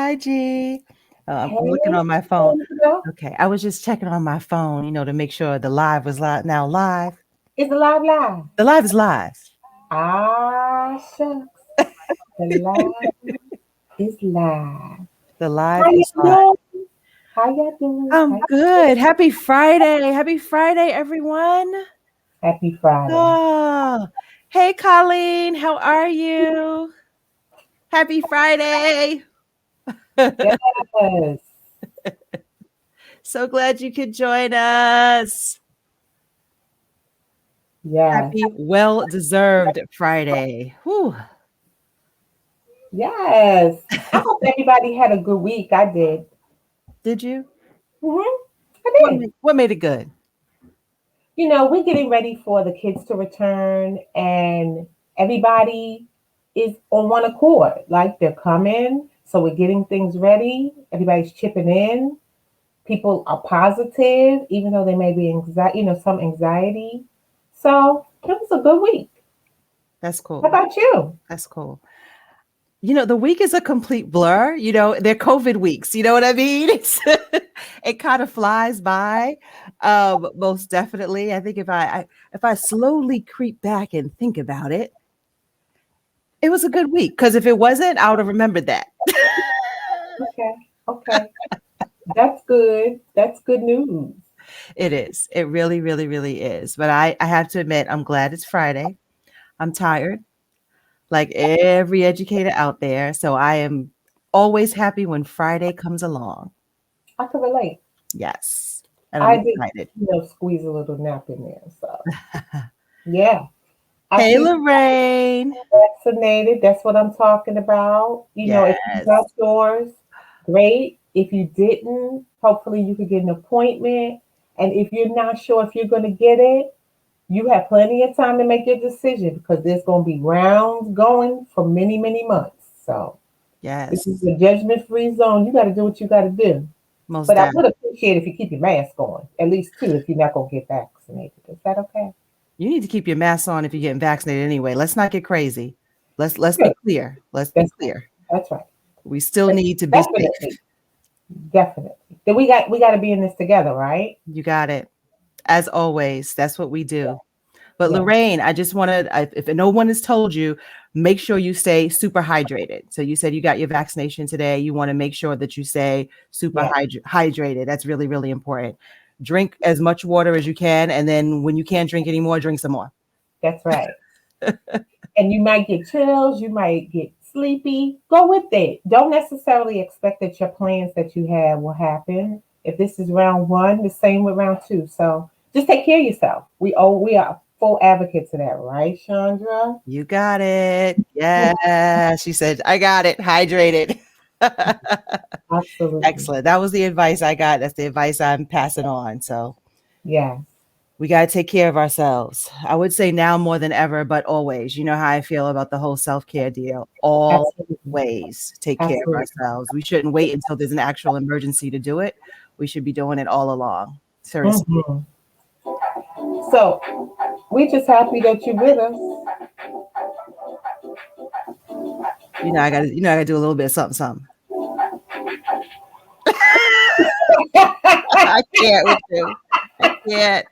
Hi, G. I'm looking Hey, on my phone. Chandra. Okay, I was just checking on my phone, to make sure the live was now live. It's live live. The live is live. Ah, shucks. The live is live. The live How you is live. doing? How you doing? I'm good. Happy Friday. Happy Friday, everyone. Happy Friday. Oh, hey, Colleen. How are you? Happy Friday. Yes. So glad you could join us. Yes. Happy, well deserved Friday. Whew. Yes. I hope everybody had a good week. I did. Did you? I What did. made, what made it good? We're getting ready for the kids to return, and everybody is on one accord. Like they're coming. So we're getting things ready. Everybody's chipping in. People are positive, even though there may be anxiety, some anxiety. So it was a good week. That's How cool. about you? That's cool. The week is a complete blur. They're COVID weeks. You know what I mean? It kind of flies by. Most definitely. I think if I slowly creep back and think about it, it was a good week. Because if it wasn't, I would have remembered that. Okay, okay, that's good. That's good news. It is. It really, really, really is. But I have to admit, I'm glad it's Friday. I'm tired, like every educator out there. So I am always happy when Friday comes along. I can relate. Yes. And I'm I did, excited. squeeze a little nap in there. So yeah, I Hey, see Lorraine. vaccinated. That's what I'm talking about. If you Yes. got yours, great. If you didn't, hopefully you could get an appointment. And if you're not sure if you're going to get it, you have plenty of time to make your decision because there's going to be rounds going for many, many months. So this is Yes. a judgment free zone. You got to do what you got to do. Most But I definitely. would appreciate if you keep your mask on, at least two, if you're not going to get vaccinated. Is that okay? You need to keep your mask on if you're getting vaccinated anyway. Let's not get crazy. Let's be Good. clear. Let's be That's right. clear. That's right. We still But need to be safe. definitely, definitely. Then we got to be in this together, right? You got it. As always, that's what we do. But Yeah. Lorraine, I just want to, if no one has told you, make sure you stay super hydrated. So you said you got your vaccination today. You want to make sure that you stay super Yeah. hydrated. That's really, really important. Drink as much water as you can. And then when you can't drink anymore, drink some more. That's right. And you might get chills, you might get sleepy. Go with it. Don't necessarily expect that your plans that you have will happen. If this is round one, the same with round two. So just take care of yourself. We are full advocates of that, right, Chandra? You got it. Yeah. She said, I got it. Hydrated. Absolutely. Excellent. That was the advice I got. That's the advice I'm passing on. So Yes. we got to take care of ourselves. I would say now more than ever, but always. You know how I feel about the whole self care deal. Absolutely. Always take care of Absolutely. ourselves. We shouldn't wait until there's an actual emergency to do it. We should be doing it all along. Seriously. Mhm. So we're just happy that you're with us. I gotta do a little bit of something, something. I can't with you. I can't.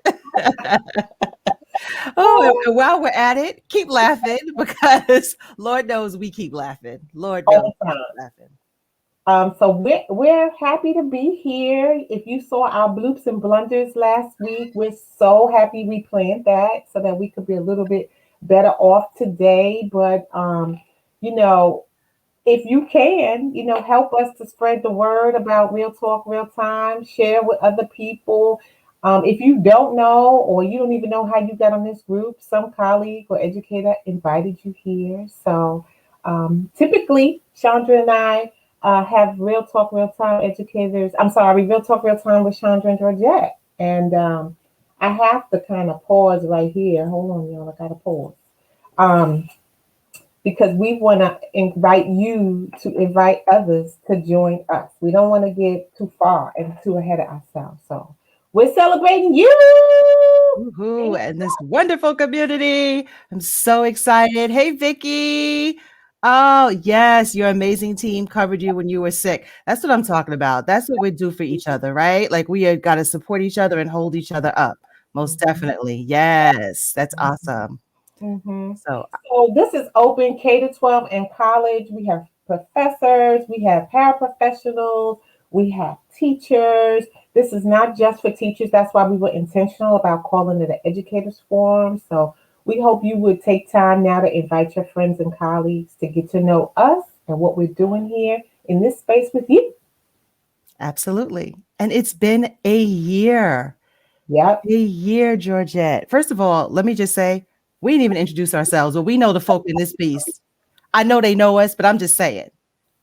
Oh, and while we're at it, keep laughing because Lord knows we keep laughing. Lord knows All the we keep time. laughing. So we're happy to be here. If you saw our bloops and blunders last week, we're so happy we planned that so that we could be a little bit better off today. But you know, if you can, help us to spread the word about Real Talk, Real Time, share with other people. If you don't know or you don't even know how you got on this group, some colleague or educator invited you here. So typically, Chandra and I have Real Talk, Real Time educators. I'm sorry, Real Talk, Real Time with Chandra and Gorgette. And I have to kind of pause right here. Hold on, y'all. I got to pause. Um, because we want to invite you to invite others to join us. We don't want to get too far and too ahead of ourselves. So we're celebrating you. Woohoo, and this wonderful community. I'm so excited. Hey, Vicky. Oh, yes, your amazing team covered you when you were sick. That's what I'm talking about. That's what we do for each other, right? Like we got to support each other and hold each other up. Most Mhm. definitely. Yes, that's awesome. Hmm. So, So this is open K to 12 and college. We have professors, we have paraprofessionals, we have teachers. This is not just for teachers. That's why we were intentional about calling it an educators forum. So we hope you would take time now to invite your friends and colleagues to get to know us and what we're doing here in this space with you. absolutely. And it's been a year. Yep. A year, Georgette. First of all, let me just say, we didn't even introduce ourselves, but we know the folk in this piece. I know they know us, but I'm just saying.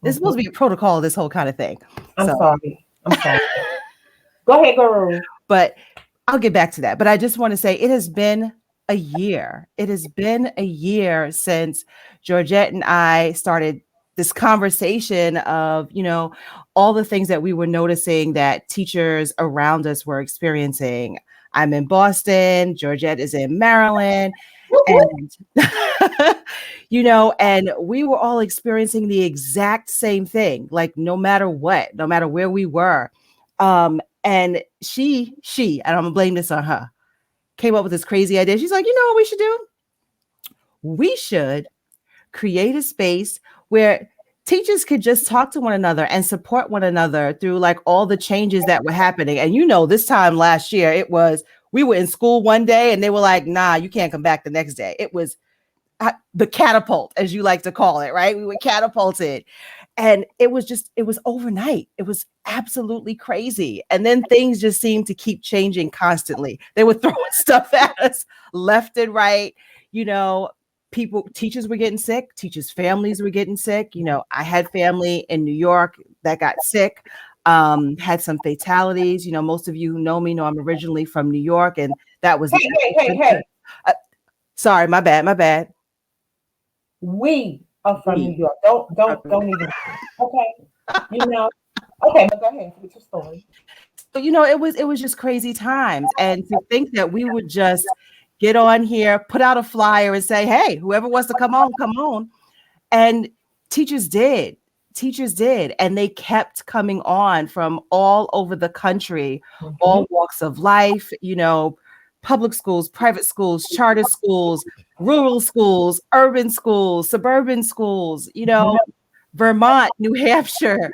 There's Mhm. supposed to be a protocol, this whole kind of thing. I'm So, sorry. I'm sorry. Go ahead, Guru. but I'll get back to that. But I just want to say it has been a year. It has been a year since Georgette and I started this conversation of, all the things that we were noticing that teachers around us were experiencing. I'm in Boston, Georgette is in Maryland, Whoop, whoop. and and we were all experiencing the exact same thing, like no matter what, no matter where we were. And she, and I'm gonna blame this on her, came up with this crazy idea. She's like, you know what we should do? We should create a space where teachers could just talk to one another and support one another through like all the changes that were happening. And this time last year, it was we were in school one day and they were like, nah, you can't come back the next day. It was the catapult, as you like to call it, right? We were catapulted. And it was overnight. It was absolutely crazy. And then things just seemed to keep changing constantly. They were throwing stuff at us left and right. You know, teachers were getting sick, teachers' families were getting sick. I had family in New York that got sick, had some fatalities. Most of you who know me know I'm originally from New York, and that was Hey, the hey, hey, epicenter. hey. Uh, Sorry, my bad, my bad. We are from New We York. Don't even. Okay. You know. Okay, but go ahead with your story. So, it was just crazy times. And to think that we would just get on here, put out a flyer and say, hey, whoever wants to come on, come on. And teachers did. Teachers did. And they kept coming on from all over the country, Mhm. all walks of life, public schools, private schools, charter schools, rural schools, urban schools, suburban schools, Vermont, New Hampshire,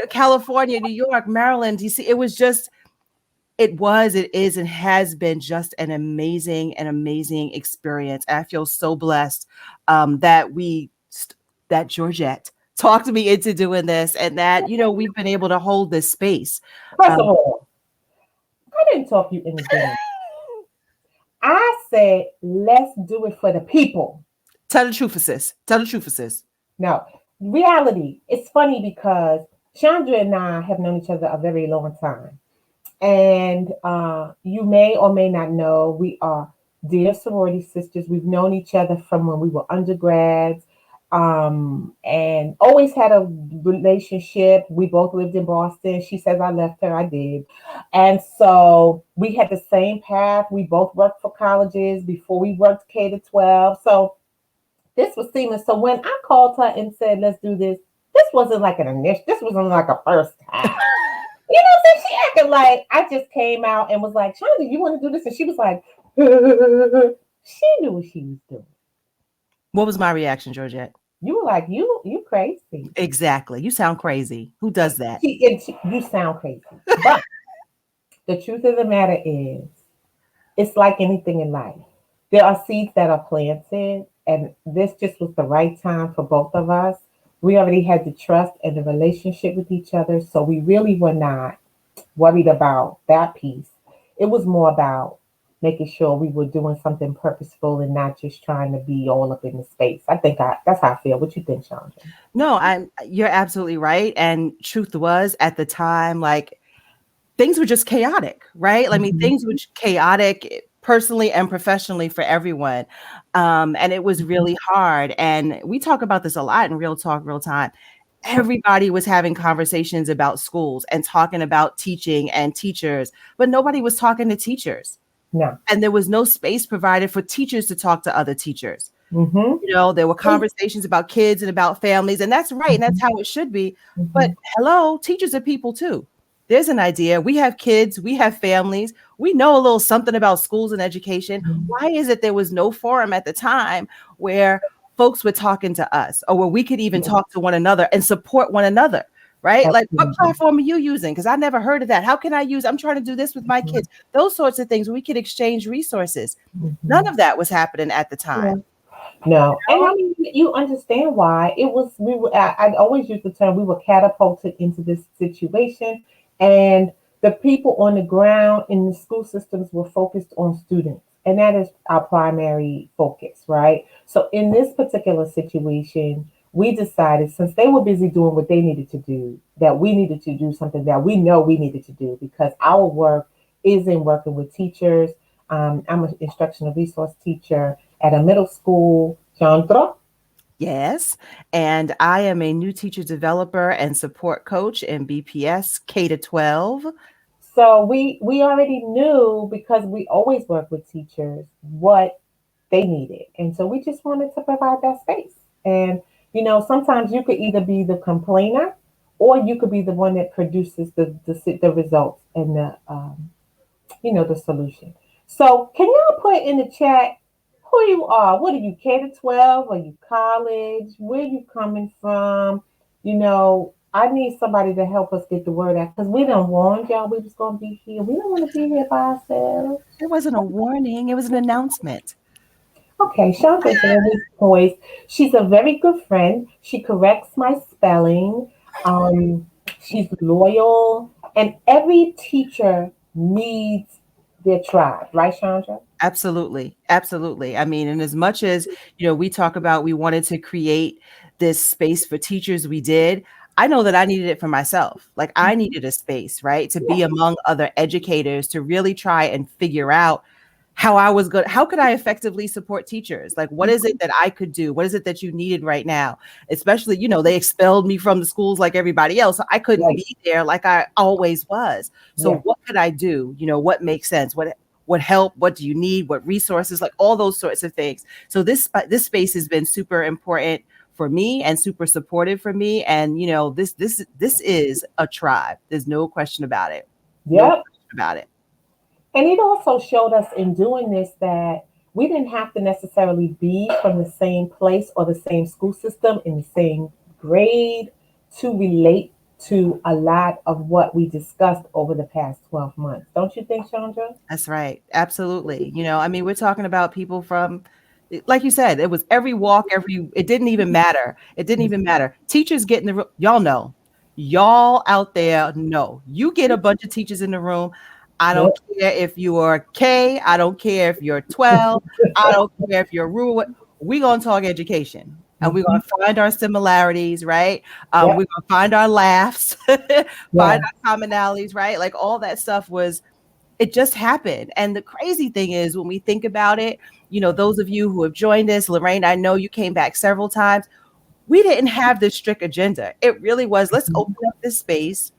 California, New York, Maryland, DC. It is, and has been just an amazing experience. I feel so blessed that that Georgette talked me into doing this, and that we've been able to hold this space. First of Um, all, I didn't talk you into doing it. I said, let's do it for the people. Tell the truth, sis. Tell the truth, sis. No, reality. It's funny because Chandra and I have known each other a very long time. And you may or may not know, we are dear sorority sisters. We've known each other from when we were undergrads, and always had a relationship. We both lived in Boston. She says I left her, I did. And so we had the same path. We both worked for colleges before we worked K to 12. So this was seamless. So when I called her and said, let's do this wasn't like an initial, this wasn't like a first time. You know what I'm saying? She acted like I just came out and was like, Chandra, you want to do this? And she was like, she knew what she was doing. What was my reaction, Georgette? You were like, you crazy. Exactly. You sound crazy. Who does that? You sound crazy. But the truth of the matter is, it's like anything in life. There are seeds that are planted, and this just was the right time for both of us. We already had the trust and the relationship with each other, so we really were not worried about that piece. It was more about making sure we were doing something purposeful and not just trying to be all up in the space. That's how I feel. What you think, Chandra? No, you're absolutely right. And truth was, at the time, like things were just chaotic, right? I mean, Mhm. things were chaotic personally and professionally for everyone. And it was Mhm. really hard. And we talk about this a lot in Real Talk, Real Time. Everybody was having conversations about schools and talking about teaching and teachers, but nobody was talking to teachers. No. And there was no space provided for teachers to talk to other teachers. Mm-hmm. There were conversations about kids and about families, and that's right, and that's how it should be. But Mm-hmm. hello, teachers are people too. There's an idea. We have kids, we have families, we know a little something about schools and education. Why is it there was no forum at the time where folks were talking to us, or where we could even Yeah, talk to one another and support one another? Right? Like, what absolutely. platform are you using? Because I never heard of that. How can I use? I'm trying to do this with my Mhm. kids. Those sorts of things where we could exchange resources. None Mhm. of that was happening at the time. Yeah. No, and I mean, you understand why it was. We were. I always use the term we were catapulted into this situation, and the people on the ground in the school systems were focused on students, and that is our primary focus, right? So in this particular situation, we decided since they were busy doing what they needed to do, that we needed to do something that we know we needed to do because our work is in working with teachers. I'm an instructional resource teacher at a middle school, Chandra. Yes. And I am a new teacher developer and support coach in BPS K to 12. So we already knew because we always work with teachers what they needed. And so we just wanted to provide that space. And sometimes you could either be the complainer or you could be the one that produces the results and the solution. So can y'all put in the chat who you are? What are you, K to 12? Are you college? Where you coming from? I need somebody to help us get the word out because we done warned y'all we was gonna be here. We don't want to be here by ourselves. It wasn't a warning, it was an announcement. Okay, Chandra's always poised. She's a very good friend. She corrects my spelling. She's loyal, and every teacher needs their tribe, right, Chandra? Absolutely. Absolutely. I mean, and as much as, we talk about we wanted to create this space for teachers, we did. I know that I needed it for myself. Like, I needed a space, right, to be among other educators to really try and figure out how could I effectively support teachers? Like, what is it that I could do? What is it that you needed right now? Especially, they expelled me from the schools like everybody else. So I couldn't Right. be there like I always was. So Yeah. what could I do? What makes sense? What help? What do you need? What resources? Like all those sorts of things. So this space has been super important for me and super supportive for me. And this is a tribe. There's no question about it. No Yep. question about it. And it also showed us in doing this that we didn't have to necessarily be from the same place or the same school system in the same grade to relate to a lot of what we discussed over the past 12 months. Don't you think, Chandra? That's right. Absolutely. I mean, we're talking about people from, like you said, it was every walk, it didn't even matter. It didn't even matter. Teachers get in the room. Y'all know. Y'all out there know. You get a bunch of teachers in the room. I don't Yep. care if you are K. I don't care if you're 12. I don't care if you're rural. We're going to talk education. And we're going Mhm. to find our similarities, right? We're Yep. going to find our laughs, find Yeah. our commonalities, right? Like all that stuff it just happened. And the crazy thing is, when we think about it, those of you who have joined us, Lorraine, I know you came back several times. We didn't have this strict agenda. It really was, let's open up this space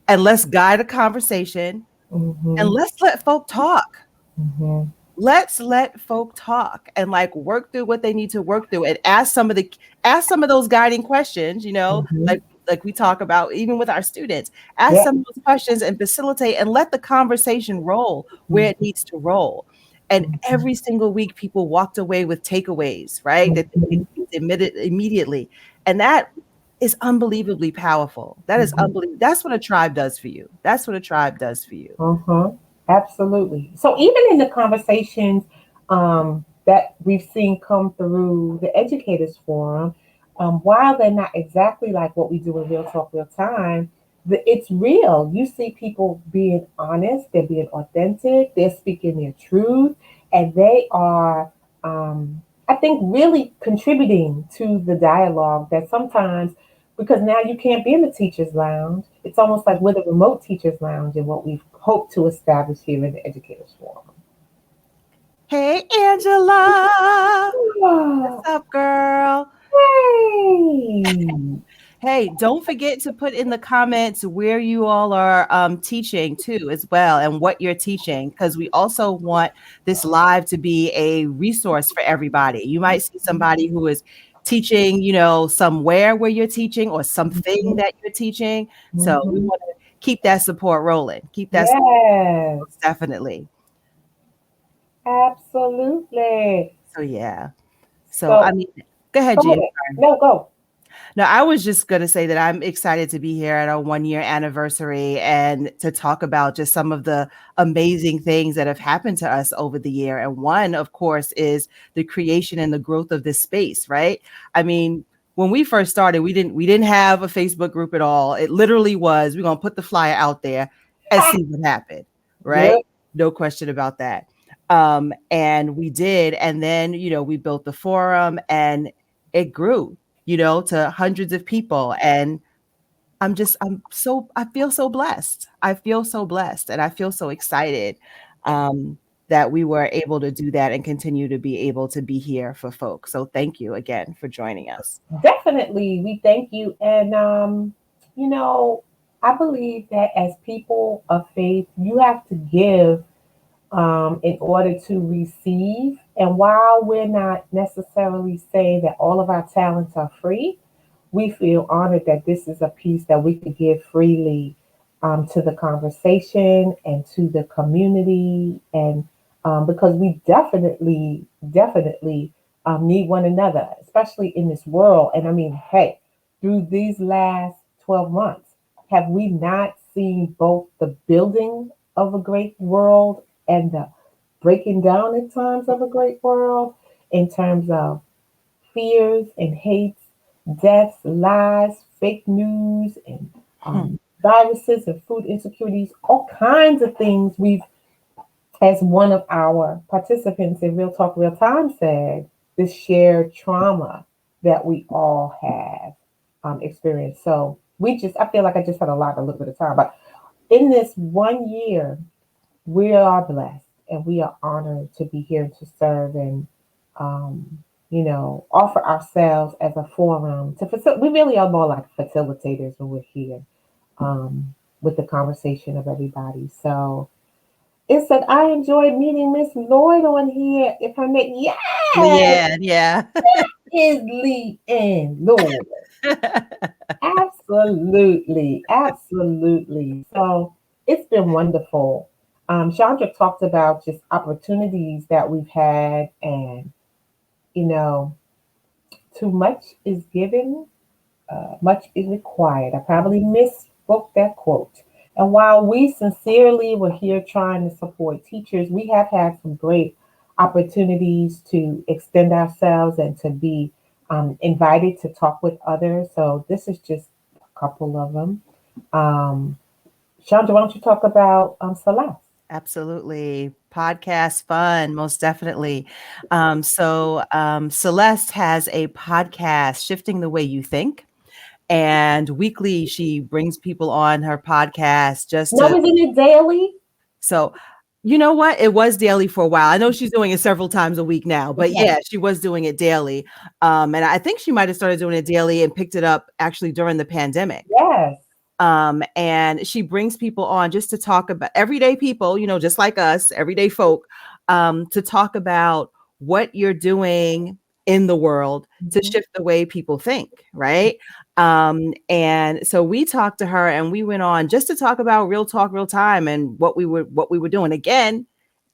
and let's guide a conversation and Mm-hmm. let's let folk talk. Mm-hmm. Let's let folk talk and like work through what they need to work through and ask some of those guiding questions, Mm-hmm. like we talk about even with our students. Ask Yep. some of those questions and facilitate and let the conversation roll where it needs to roll. And Mm-hmm. every single week people walked away with takeaways, right? That they could Mm-hmm. use immediately. And that is unbelievably powerful. That is Mm-hmm. unbelievable. That's what a tribe does for you. That's what a tribe does for you. Uh-huh. Absolutely. So even in the conversations that we've seen come through the educators forum, while they're not exactly like what we do in Real Talk Real Time, it's real. You see people being honest, they're being authentic, they're speaking their truth, and they are, I think, really contributing to the dialogue that sometimes because now you can't be in the teacher's lounge. It's almost like we're the remote teacher's lounge and what we've hoped to establish here in the educators forum. Hey, Angela. What's Ah, up, girl? hey. Hey, Hey, don't forget to put in the comments where you all are teaching too, as well, and what you're teaching, because we also want this live to be a resource for everybody. You might see somebody who is teaching, somewhere where you're teaching or something Mhm. that you're teaching. So we Mhm. want to keep that support rolling. Keep that support, Yes, definitely. absolutely. So yeah. So I So mean, go ahead, go Jean. ahead. No, go. No, I was just going to say that I'm excited to be here at our 1 year anniversary and to talk about just some of the amazing things that have happened to us over the year. And one, of course, is the creation and the growth of this space, right? I mean, when we first started, we didn't have a Facebook group at all. It literally was, we're going to put the flyer out there and see what happened, right? Yep. No question about that. And we did. And then, we built the forum and it grew, to hundreds of people. And I feel so blessed. I feel so blessed and I feel so excited that we were able to do that and continue to be able to be here for folks. So thank you again for joining us. Definitely, we thank you. And you know, I believe that as people of faith, you have to give in order to receive. And while we're not necessarily saying that all of our talents are free, we feel honored that this is a piece that we could give freely to the conversation and to the community. And because we definitely need one another, especially in this world. And I mean, hey, through these last 12 months, have we not seen both the building of a great world and the breaking down at times of a great world in terms of fears and hates, deaths, lies, fake news, and Hmm. viruses and food insecurities, all kinds of things we've, as one of our participants in Real Talk Real Time said, this shared trauma that we all have experienced. So I feel like I just had a little bit of time, but in this 1 year, we are blessed and we are honored to be here to serve and offer ourselves as a forum to facilitate. We really are more like facilitators when we're here with the conversation of everybody. So it said I enjoyed meeting Miss Lloyd on here. If her name, yes, Yeah, yeah. is Lee and Lloyd. Absolutely, absolutely. So it's been wonderful. Chandra talked about just opportunities that we've had, and you know, too much is given, much is required. I probably misspoke that quote. And while we sincerely were here trying to support teachers, we have had some great opportunities to extend ourselves and to be invited to talk with others. So this is just a couple of them. Um, Chandra, why don't you talk about Celeste? Absolutely. Podcast fun, most definitely. Celeste has a podcast, Shifting the Way You Think. And weekly, she brings people on her podcast just No, to. isn't it daily? So, you know what? It was daily for a while. I know she's doing it several times a week now, but Okay. yeah, she was doing it daily. And I think she might have started doing it daily and picked it up actually during the pandemic. Yes. And she brings people on just to talk about everyday people, just like us, everyday folk, to talk about what you're doing in the world to Mhm. shift the way people think, right? And so we talked to her and we went on just to talk about real talk, real time, and what we were doing. Again,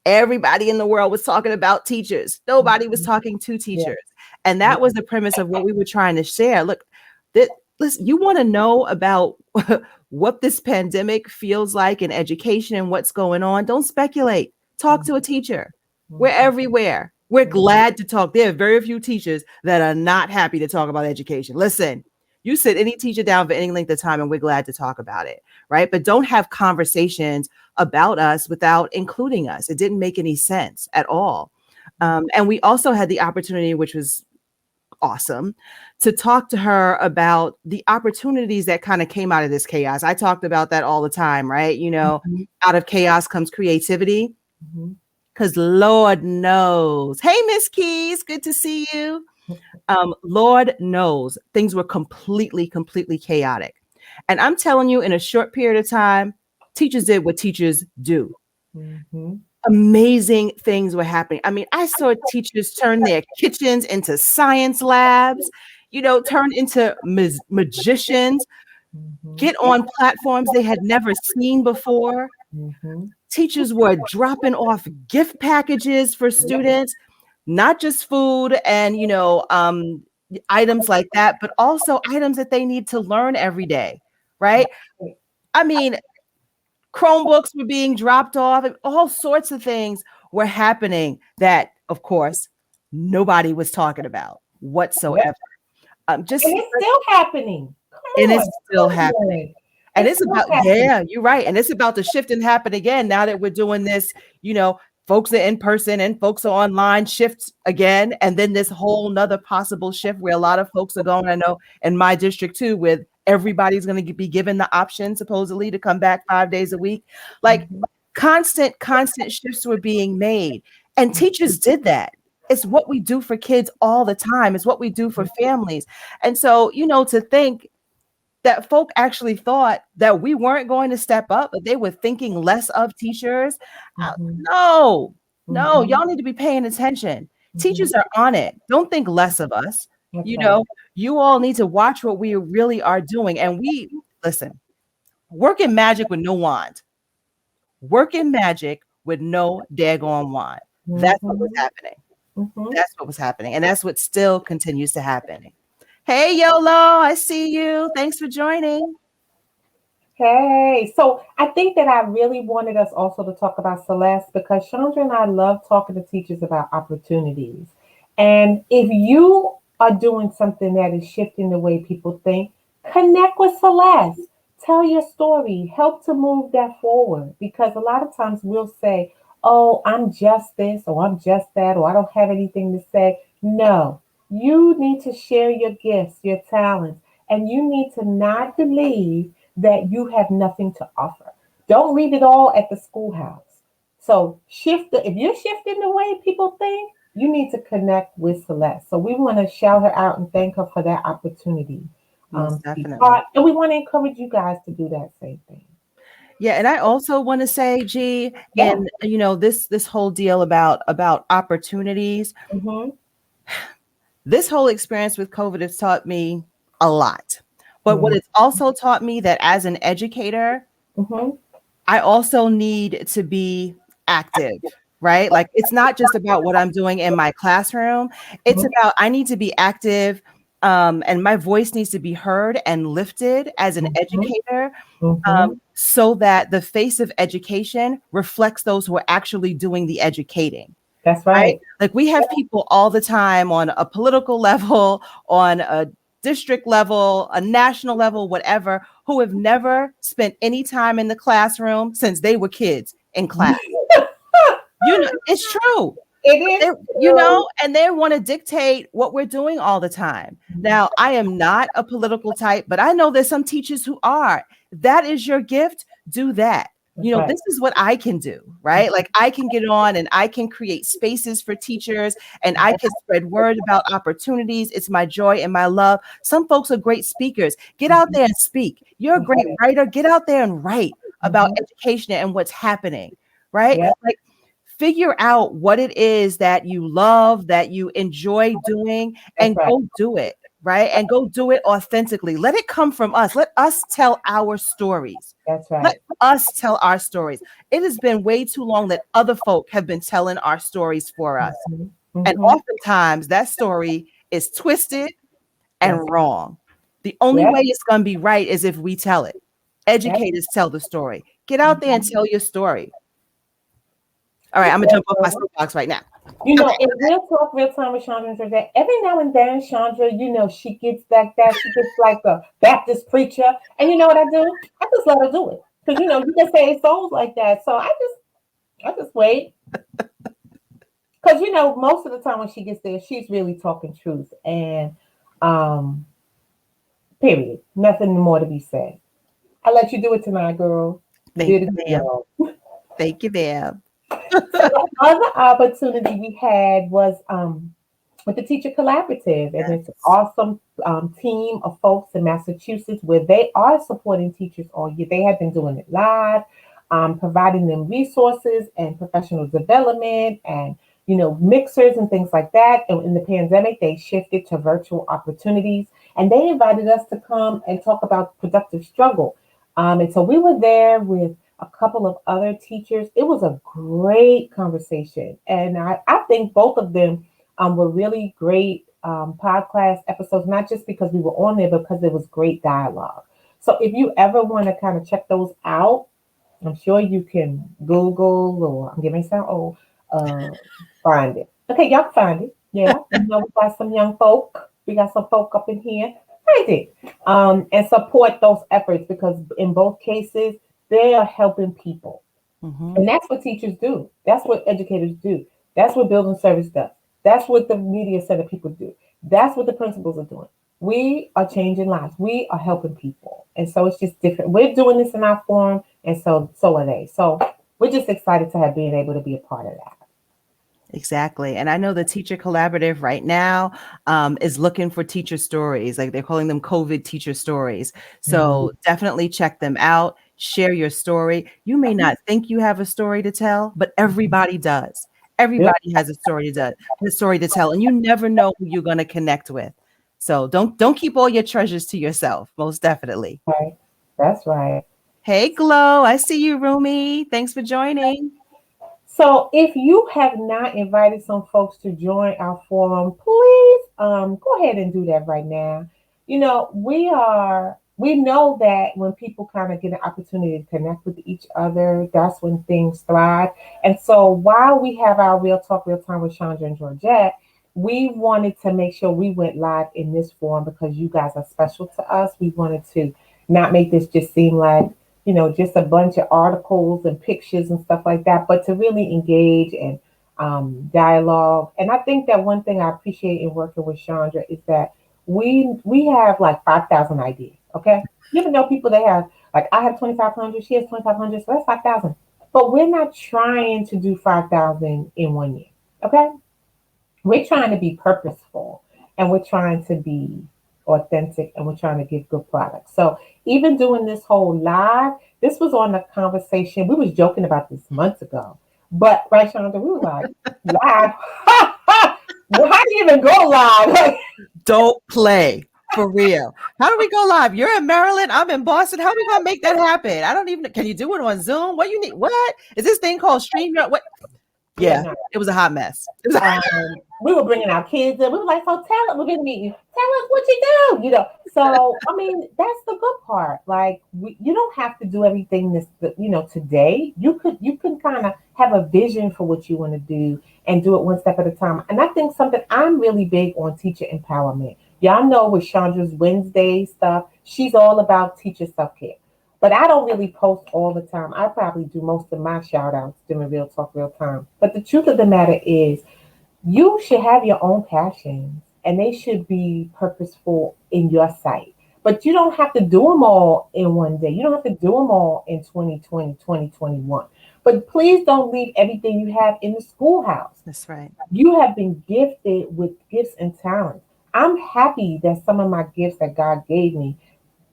everybody in the world was talking about teachers. Nobody was talking to Yeah. teachers. And that was the premise of what we were trying to share. Look, listen, you want to know about what this pandemic feels like in education and what's going on? Don't speculate. Talk to a teacher. We're everywhere. We're glad to talk. There are very few teachers that are not happy to talk about education. Listen, you sit any teacher down for any length of time and we're glad to talk about it, right? But don't have conversations about us without including us. It didn't make any sense at all. And we also had the opportunity, which was awesome, to talk to her about the opportunities that kind of came out of this chaos. I talked about that all the time, right? Mhm. Out of chaos comes creativity, Mhm. because Lord knows. Hey, Miss Keys, good to see you. Lord knows things were completely chaotic. And I'm telling you, in a short period of time, teachers did what teachers do. Mm-hmm. Amazing things were happening. I mean, I saw teachers turn their kitchens into science labs, turn into magicians, Mm-hmm. get on platforms they had never seen before. Mm-hmm. Teachers were dropping off gift packages for students, not just food and items like that, but also items that they need to learn every day, right? Right. I mean, Chromebooks were being dropped off, and all sorts of things were happening that, of course, nobody was talking about Yep. whatsoever. Just And it's still happening. And Come it's on. still Come happening. on. And It's it's still about, happening. yeah, you're right. And it's about to shift and happen again now that we're doing this, folks are in person and folks are online shifts again. And then this whole nother possible shift where a lot of folks are going, I know in my district too, with everybody's going to be given the option supposedly to come back 5 days a week. Like Mm-hmm. constant shifts were being made. And teachers did that. It's what we do for kids all the time. It's what we do for families. And so, to think that folk actually thought that we weren't going to step up, but they were thinking less of teachers. Mm-hmm. No, no, Mm-hmm. y'all need to be paying attention. Mm-hmm. Teachers are on it. Don't think less of us. That's You right. know, you all need to watch what we really are doing. And listen, working magic with no wand, working magic with no daggone wand. That's what was Mm-hmm. happening. Mm-hmm. That's what was happening. And that's what still continues to happen. Hey, Yolo, I see you. Thanks for joining. Hey, so I think that I really wanted us also to talk about Celeste because Chandra and I love talking to teachers about opportunities. And if you are doing something that is shifting the way people think, connect with Celeste. Tell your story. Help to move that forward because a lot of times we'll say, oh, I'm just this or I'm just that or I don't have anything to say. No, you need to share your gifts, your talents, and you need to not believe that you have nothing to offer. Don't leave it all at the schoolhouse. So if you're shifting the way people think, you need to connect with Celeste. So we want to shout her out and thank her for that opportunity Most to be definitely. part. And we want to encourage you guys to do that same thing. Yeah, and I also want to say, G, Yeah. and this whole deal about opportunities, Mm-hmm. this whole experience with COVID has taught me a lot. But what Mm-hmm. it's also taught me that as an educator, Mm-hmm. I also need to be active, right? Like it's not just about what I'm doing in my classroom. It's about I need to be active, and my voice needs to be heard and lifted as an Mm-hmm. educator, Mm-hmm. so that the face of education reflects those who are actually doing the educating. That's Right? right. Like we have people all the time on a political level, on a district level, a national level, whatever, who have never spent any time in the classroom since they were kids in class. It's true. It is true. And they want to dictate what we're doing all the time. Now, I am not a political type, but I know there's some teachers who are. That is your gift. Do that. That's right. This is what I can do, right? Like I can get on and I can create spaces for teachers and I can spread word about opportunities. It's my joy and my love. Some folks are great speakers. Get out there and speak. You're a great writer. Get out there and write about Mm-hmm. education and what's happening, right? Yeah, Like figure out what it is that you love, that you enjoy doing, that's and right. go do it, right? And go do it authentically. Let it come from us. Let us tell our stories. That's Let right. us tell our stories. It has been way too long that other folk have been telling our stories for us. Mm-hmm. And Mm-hmm. oftentimes that story is twisted and Yes. wrong. The only Yes. way it's going to be right is if we tell it. Yes. Educators tell the story. Get out there and Mhm. tell your story. All right, I'm gonna Yes, jump off my girl. soapbox right now. You Okay. know, in real talk, real time with Chandra and Georgette, every now and then, Chandra, she gets like that. She gets like a Baptist preacher. And you know what I do? I just let her do it. Because, you can say souls like that. So I just wait. Because, most of the time when she gets there, she's really talking truth. And, um, period. Nothing more to be said. I let you do it tonight, girl. You Thank did a you, good ma'am. job. Thank you, ma'am. So the other opportunity we had was with the Teacher Collaborative, and it's an Yes. awesome team of folks in Massachusetts where they are supporting teachers all year. They have been doing it live, providing them resources and professional development and mixers and things like that. And in the pandemic, they shifted to virtual opportunities, and they invited us to come and talk about productive struggle. And so we were there with a couple of other teachers. It was a great conversation, and I think both of them were really great podcast episodes, not just because we were on there, but because there was great dialogue. So if you ever want to kind of check those out, I'm sure you can Google, or I'm getting sound old, uh, find it. Okay, y'all can find it. Yeah, we got some young folk. We got some folk up in here. Find it. And support those efforts because in both cases, they are helping people. Hmm. And that's what teachers do. That's what educators do. That's what building service does. That's what the media center people do. That's what the principals are doing. We are changing lives. We are helping people. And so it's just different. We're doing this in our form, and so are they. So we're just excited to have been able to be a part of that. Exactly. And I know the Teacher Collaborative right now is looking for teacher stories. Like they're calling them COVID teacher stories. Mhm. So definitely check them out. Share your story. You may not think you have a story to tell, but everybody does. Yep. Everybody has a story to tell, and you never know who you're going to connect with. So don't keep all your treasures to yourself. Most definitely. Right. That's right. Hey, Glow. I see you, Rumi. Thanks for joining. So if you have not invited some folks to join our forum, please go ahead and do that right now. We know that when people kind of get an opportunity to connect with each other, that's when things thrive. And so while we have our Real Talk Real Time with Chandra and Gorgette, we wanted to make sure we went live in this forum because you guys are special to us. We wanted to not make this just seem like just a bunch of articles and pictures and stuff like that, but to really engage and dialogue. And I think that one thing I appreciate in working with Chandra is that we have like 5,000 ideas. Okay, you ever know people that have like I have 2,500, she has 2,500, so that's 5,000. But we're not trying to do 5,000 in one year. Okay, we're trying to be purposeful and we're trying to be authentic and we're trying to give good products. So even doing this whole live, this was on the conversation. We was joking about this months ago. But right, Shonda, we were like, live. Well, how do you even go live? Don't play for real. How do we go live? You're in Maryland. I'm in Boston. How are we gonna make that happen? I don't even. Can you do it on Zoom? What you need? What is this thing called StreamYard? What? Yeah, Yeah, no. it was a hot mess. We were bringing our kids in. We were like, so tell us, we're gonna meet you. Tell us what you do. So I mean, that's the good part. Like, you don't have to do everything today. You can kind of have a vision for what you want to do and do it one step at a time. And I think something I'm really big on teacher empowerment. Y'all know with Chandra's Wednesday stuff, she's all about teacher self care. But I don't really post all the time. I probably do most of my shout outs during Real Talk Real Time. But the truth of the matter is, you should have your own passions and they should be purposeful in your sight. But you don't have to do them all in one day. You don't have to do them all in 2020, 2021. But please don't leave everything you have in the schoolhouse. That's right. You have been gifted with gifts and talents. I'm happy that some of my gifts that God gave me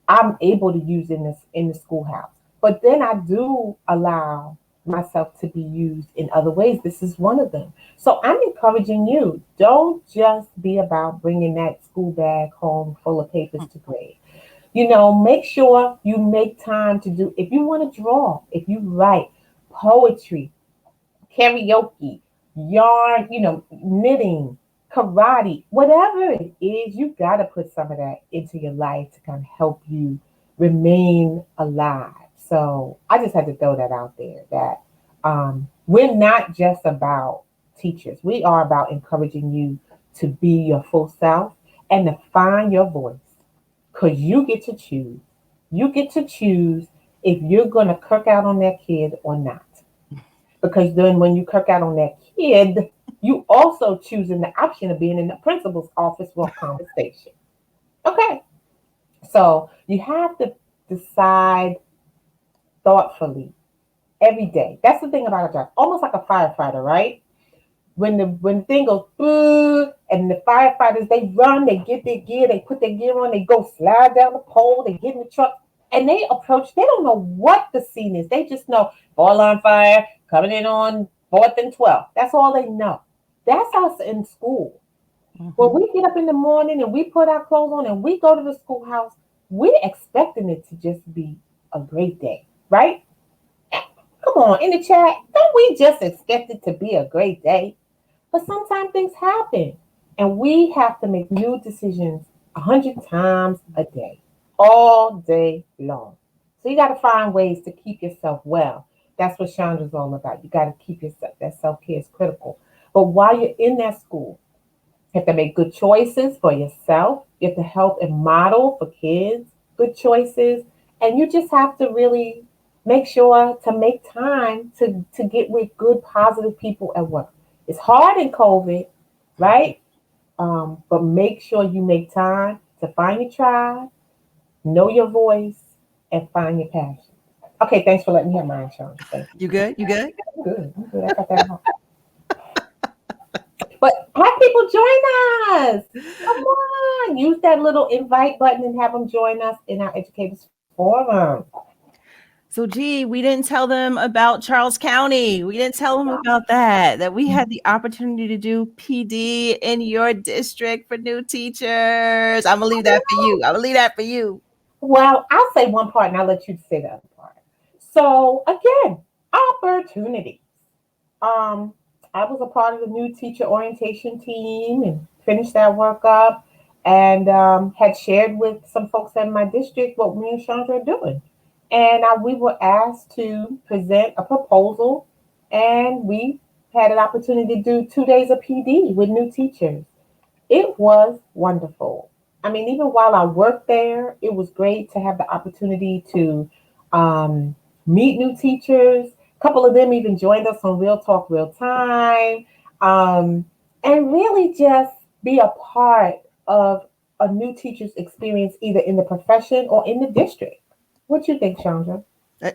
I'm able to use in the schoolhouse. But then I do allow myself to be used in other ways. This is one of them. So I'm encouraging you. Don't just be about bringing that school bag home full of papers to grade. Make sure you make time to do. If you want to draw, if you write poetry, karaoke, yarn, knitting, karate, whatever it is, you got to put some of that into your life to kind of help you remain alive. So I just had to throw that out there that we're not just about teachers, we are about encouraging you to be your full self and to find your voice because you get to choose. You get to choose if you're going to kirk out on that kid or not. Because then when you kirk out on that kid, you also choosing the option of being in the principal's office for a conversation. Okay. So you have to decide thoughtfully every day. That's the thing about a job. Almost like a firefighter, right? When the thing goes boo And the firefighters, they run, they get their gear, they put their gear on, they go slide down the pole, they get in the truck, and they approach. They don't know what the scene is. They just know ball on fire, coming in on 4th and 12th. That's all they know. That's us in school. When Mhm. we get up in the morning and we put our clothes on and we go to the schoolhouse, we're expecting it to just be a great day, right? Come on, in the chat, don't we just expect it to be a great day? But sometimes things happen, and we have to make new decisions 100 times a day, all day long. So you got to find ways to keep yourself well. That's what Chandra's all about. You got to keep yourself. That self care is critical. But while you're in that school, you have to make good choices for yourself. You have to help and model for kids good choices. And you just have to really make sure to make time to get with good, positive people at work. It's hard in COVID, right? But make sure you make time to find your tribe, know your voice, and find your passion. Okay, thanks for letting me have mine, Sean. Thank you. You good? You good? I'm good. I'm good. I got that. But have people join us. Come on. Use that little invite button and have them join us in our Educators Forum. So, gee, we didn't tell them about Charles County. We didn't tell them about that we had the opportunity to do PD in your district for new teachers. I'm going to leave that for you. I'm going to leave that for you. Well, I'll say one part and I'll let you say the other part. So, again, opportunities. Um, I was a part of the new teacher orientation team and finished that work up and had shared with some folks in my district what me and Chandra are doing. And we were asked to present a proposal, and we had an opportunity to do 2 days of PD with new teachers. It was wonderful. I mean, even while I worked there, it was great to have the opportunity to um, meet new teachers. A couple of them even joined us on Real Talk Real Time, um, and really just be a part of a new teacher's experience, either in the profession or in the district. What you think, Chandra?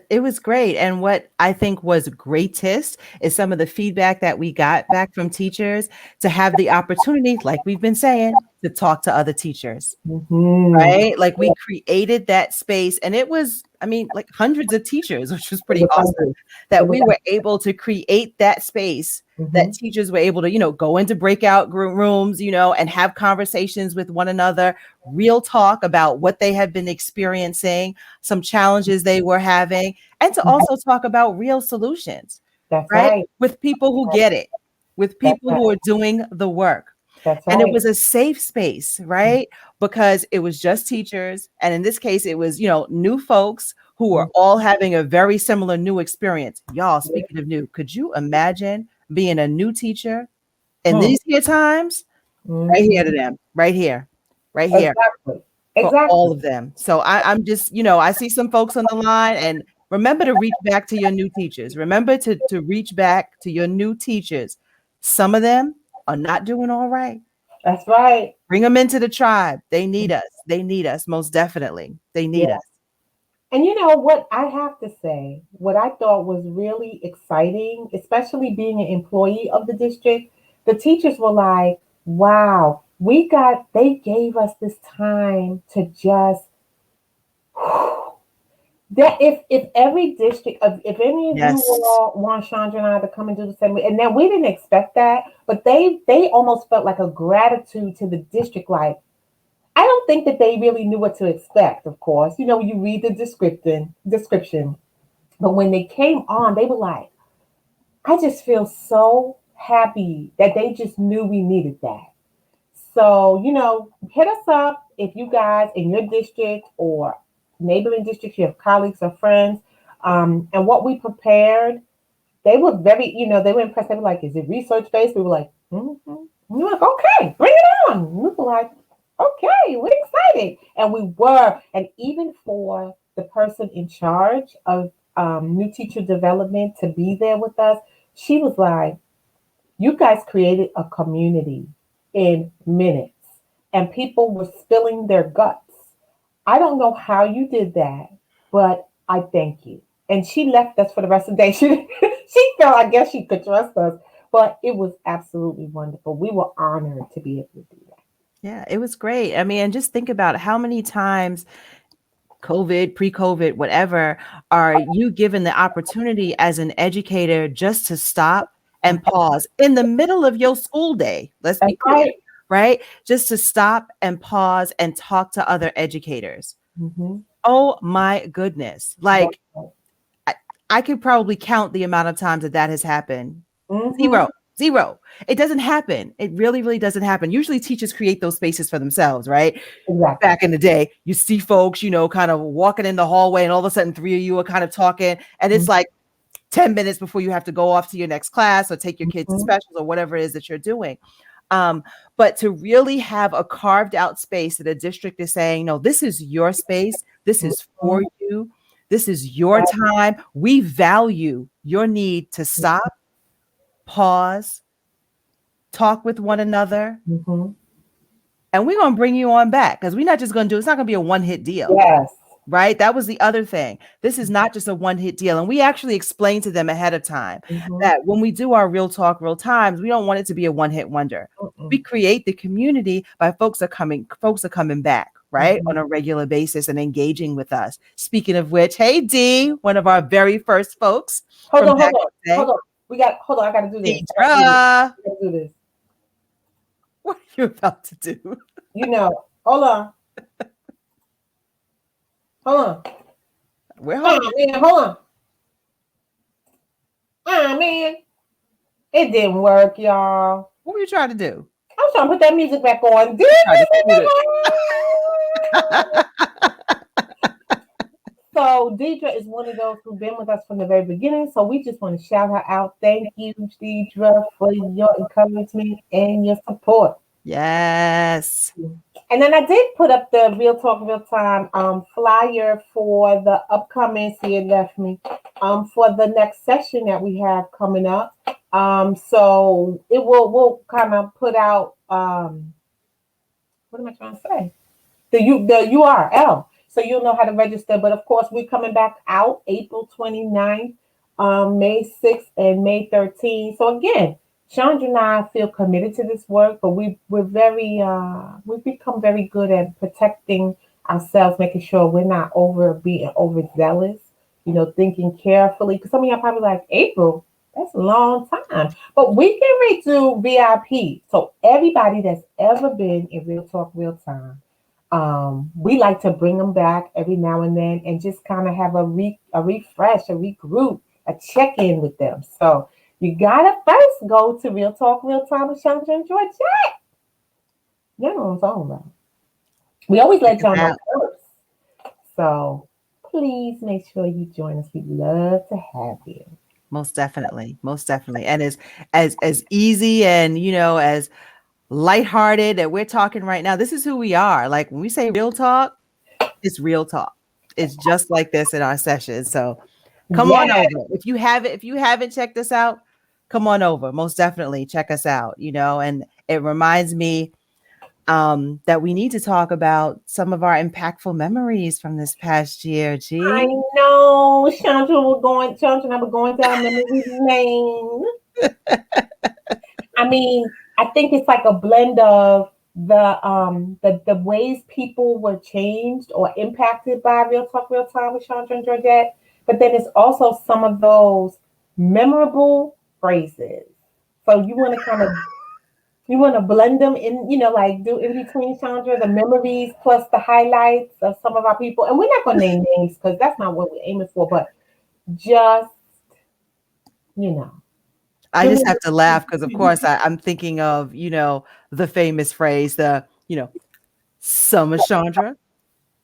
It was great. And what I think was greatest is some of the feedback that we got back from teachers to have the opportunity, like we've been saying, to talk to other teachers. Mm-hmm. Right? Like we created that space and it was, I mean, like hundreds of teachers, which was It pretty was awesome hungry. It that was. we were able to create that space that Mm-hmm. teachers were able to, go into breakout rooms, and have conversations with one another, real talk about what they had been experiencing, some challenges they were having, and to also talk about real solutions, That's right? right. With people who get it, with That's people right. who are doing the work. That's And it right. was a safe space, right? Because it was just teachers. And in this case, it was, new folks who were all having a very similar new experience. Y'all, speaking of new, could you imagine being a new teacher in Mm-hmm. these here times? Right here to them, right here Exactly. for all Exactly. of them. So I'm just, I see some folks on the line and remember to reach back to your new teachers. Remember to reach back to your new teachers. Some of them are not doing all right. That's right. Bring them into the tribe. They need us. They need us most definitely. They need Yeah. us. And you know what I have to say, what I thought was really exciting, especially being an employee of the district, the teachers were like, wow, they gave us this time to just that if every district if any of you Yes. all want Chandra and I to come and do the same, and then we didn't expect that, but they almost felt like a gratitude to the district. Like, I don't think that they really knew what to expect. Of course, you read the description, but when they came on, they were like, I just feel so happy that they just knew we needed that. So, hit us up if you guys in your district or neighboring districts, you have colleagues or friends. And what we prepared, they were they were impressed. They were like, is it research based? We were like, mm-hmm. We were like, okay, bring it on. We were like, okay, we're excited. And we were. And even for the person in charge of new teacher development to be there with us, she was like, you guys created a community in minutes, and people were spilling their guts. I don't know how you did that, but I thank you. And she left us for the rest of the day. She felt, I guess she could trust us. but it was absolutely wonderful. We were honored to be able to do that. Yeah, it was great. I mean, and just think about how many times COVID, pre-COVID, whatever, are you given the opportunity as an educator just to stop and pause in the middle of your school day? Let's That's be clear, right. right? Just to stop and pause and talk to other educators. Mm-hmm. Oh my goodness. That's Like right. I, I could probably count the amount of times that that has happened. Mm-hmm. Zero, zero. It doesn't happen. It really, really doesn't happen. Usually teachers create those spaces for themselves, right? Exactly. Back in the day, you see folks, kind of walking in the hallway, and all of a sudden, three of you are kind of talking, and it's like 10 minutes before you have to go off to your next class or take your kids to Mm-hmm. specials or whatever it is that you're doing. But to really have a carved out space that a district is saying, no, this is your space, this is for Mm-hmm. you, this is your time. We value your need to stop, pause, talk with one another, Mm-hmm. and we're going to bring you on back because we're not just going to do it's not going to be a one hit deal. Yes. Right. That was the other thing. This is not just a one hit deal. And we actually explained to them ahead of time Mm-hmm. that when we do our real talk, real times, we don't want it to be a one hit wonder. We Mm-mm. create the community by folks are coming back, right, Mm-hmm. on a regular basis and engaging with us. Speaking of which, hey D, one of our very first folks Hold from on, back hold on, in the day. hold on. Hold on. I gotta do this. I gotta do this. Deidre, I gotta do this. what are you about to do? Hold on, hold on. We're Oh holding. man, hold on. Oh man, it didn't work, y'all. What were you trying to do? I'm trying to put that music back on. Did Trying to music cue back it. on? So Deidre is one of those who've been with us from the very beginning. So we just want to shout her out. Thank you, Deidre, for your encouragement and your support. Yes. And then I did put up the Real Talk Real Time flyer for the upcoming, see it left me, for the next session that we have coming up. So we'll kind of put out what am I trying to say? The URL. So you'll know how to register. But of course, we're coming back out April 29th, May 6th, and May 13th. So again, Chandra and I feel committed to this work, but we've become very good at protecting ourselves, making sure we're not being overzealous, thinking carefully. Because some of y'all probably like, April, that's a long time. But we can redo VIP. So everybody that's ever been in Real Talk Real Time, we like to bring them back every now and then and just kind of have a refresh, a regroup, a check in with them. So you gotta first go to Real Talk Real Time with Chandra and Gorgette. You know what I'm talking about. We always Check let us y'all know out. first. So please make sure you join us. We'd love to have you. Most definitely. Most definitely. And as easy and as lighthearted that we're talking right now, this is who we are. Like when we say real talk, it's real talk. It's just like this in our sessions. So come on Yes. over. If you haven't checked us out, come on over. Most definitely check us out, and it reminds me that we need to talk about some of our impactful memories from this past year. I G. know Chandra and I were going down memory lane. I mean, I think it's like a blend of the ways people were changed or impacted by Real Talk Real Time with Chandra and Georgette, but then it's also some of those memorable phrases. So you want to blend them in, like do in between Chandra the memories plus the highlights of some of our people, and we're not going to name names because that's not what we're aiming for, but just you know, I give just have to laugh because, of me. course, I'm thinking of, the famous phrase, summer Chandra,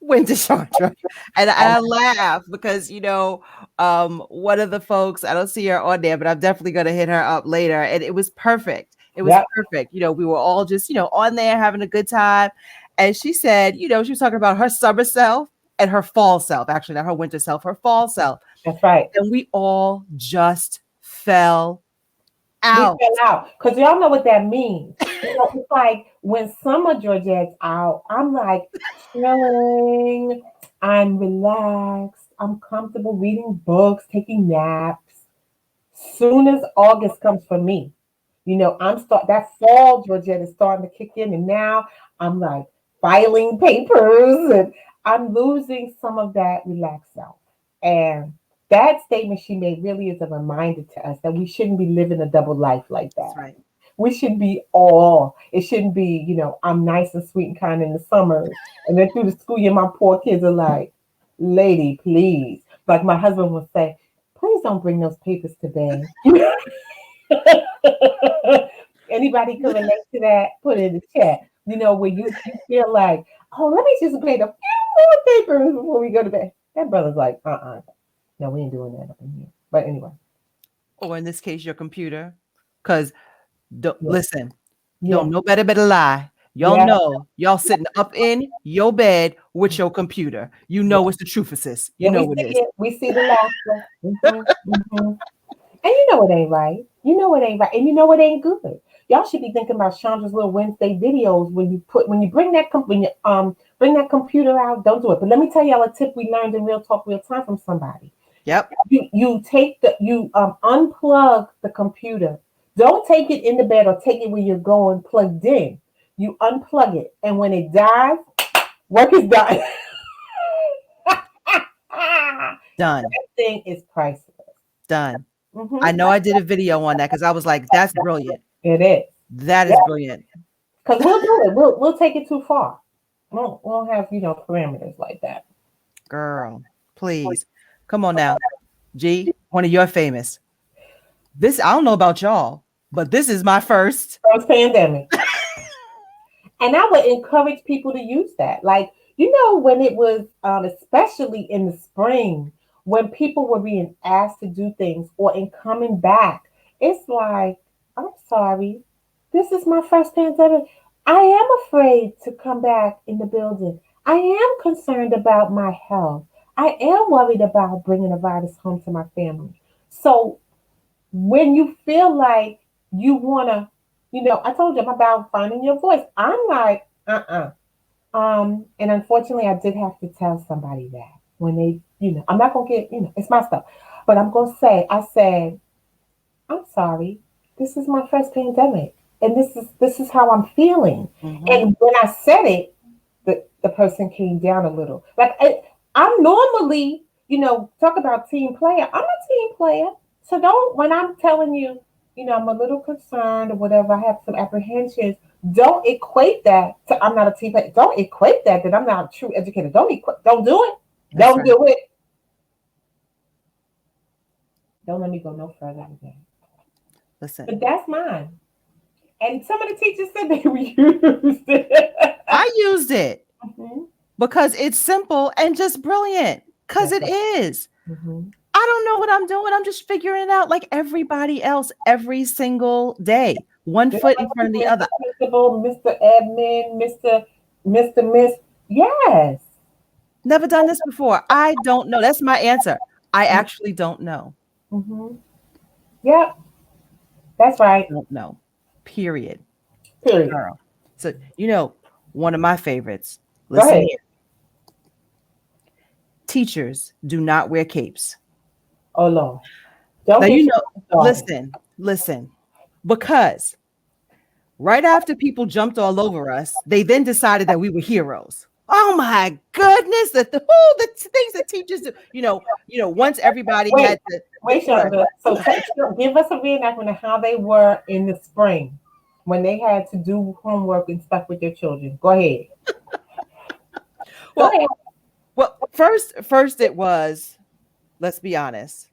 winter Chandra. And I laugh because, one of the folks, I don't see her on there, but I'm definitely going to hit her up later. And it was perfect. It was Yep, perfect. We were all just, on there having a good time. And she said, she was talking about her summer self and her fall self, actually, not her winter self, her fall self. that's right. And we all just fell We out. fell out because y'all know what that means. It's like when summer Georgette's out, I'm like chilling, I'm relaxed, I'm comfortable reading books, taking naps. Soon as August comes for me, That fall, Georgette, is starting to kick in, and now I'm like filing papers, and I'm losing some of that relaxed self. And that statement she made really is a reminder to us that we shouldn't be living a double life like That's that. right. We should be all. It shouldn't be, I'm nice and sweet and kind in the summer, and then through the school year, my poor kids are like, "Lady, please." Like my husband will say, "Please don't bring those papers to bed." Anybody can relate to that? Put it in the chat. Where you feel like, "Oh, let me just grade a few more papers before we go to bed." That brother's like, no, we ain't doing that up in here. But anyway, Or in this case, your computer. Because yeah, listen, yeah, don't no better lie. Y'all yeah, know y'all sitting up in your bed with your computer. You yeah. know it's the truth assist. You Yeah, we know see what it is. it. We see the laughter. And it ain't right. It ain't right. And it ain't good. Y'all should be thinking about Chandra's little Wednesday videos when you bring bring that computer out. Don't do it. But let me tell y'all a tip we learned in Real Talk Real Time from somebody. Yep. You unplug the computer. Don't take it in the bed or take it where you're going plugged in. You unplug it, and when it dies, work is done. Done. That thing is priceless. Done. I Hmm. know I did a video on that because I was like, that's brilliant. It is. That Yeah, is brilliant. because we'll do it. We'll take it too far. We won't have parameters like that. Girl, please. Come on now. G, one of your famous. This, I don't know about y'all, but this is my first. First pandemic, and I would encourage people to use that. Like when it was, especially in the spring, when people were being asked to do things or in coming back, it's like, I'm sorry, this is my first pandemic. I am afraid to come back in the building. I am concerned about my health. I am worried about bringing a virus home to my family. So when you feel like you want to, I told you I'm about finding your voice. I'm like, and unfortunately, I did have to tell somebody that when they, I'm not going to get, it's my stuff, but I'm going to say, I said, I'm sorry. This is my first pandemic, and this is how I'm feeling. Mhm. And when I said it, the person came down a little. Like I'm normally, talk about team player. I'm a team player, so don't when I'm telling you, I'm a little concerned or whatever. I have some apprehensions. Don't equate that to I'm not a team player. Don't equate that I'm not a true educator. Don't do it. That's Don't right. do it. Don't let me go no further again. Listen, But that's mine. And some of the teachers said they reused it. I used it Mhm. because it's simple and just brilliant. Because That's it right. is. Mhm. I don't know what I'm doing. I'm just figuring it out like everybody else every single day, one Just foot like in front of the Mr. other. Principal, Mr. Admin, Mr. Miss. Yes. Never done this before. I don't know. That's my answer. I actually don't know. Mm-hmm. Yep. That's right. Don't know. Period. Period. Girl. So, one of my favorites. Go Listen ahead. here. Teachers do not wear capes. Oh Lord. Don't Now, get your started. listen, because right after people jumped all over us, they then decided that we were heroes. Oh my goodness, the things that teachers do. Once everybody Wait, had to, wait, sorry, Chandra. So give us a reenactment of how they were in the spring when they had to do homework and stuff with their children. Go ahead. Go well, ahead. first it was, let's be honest.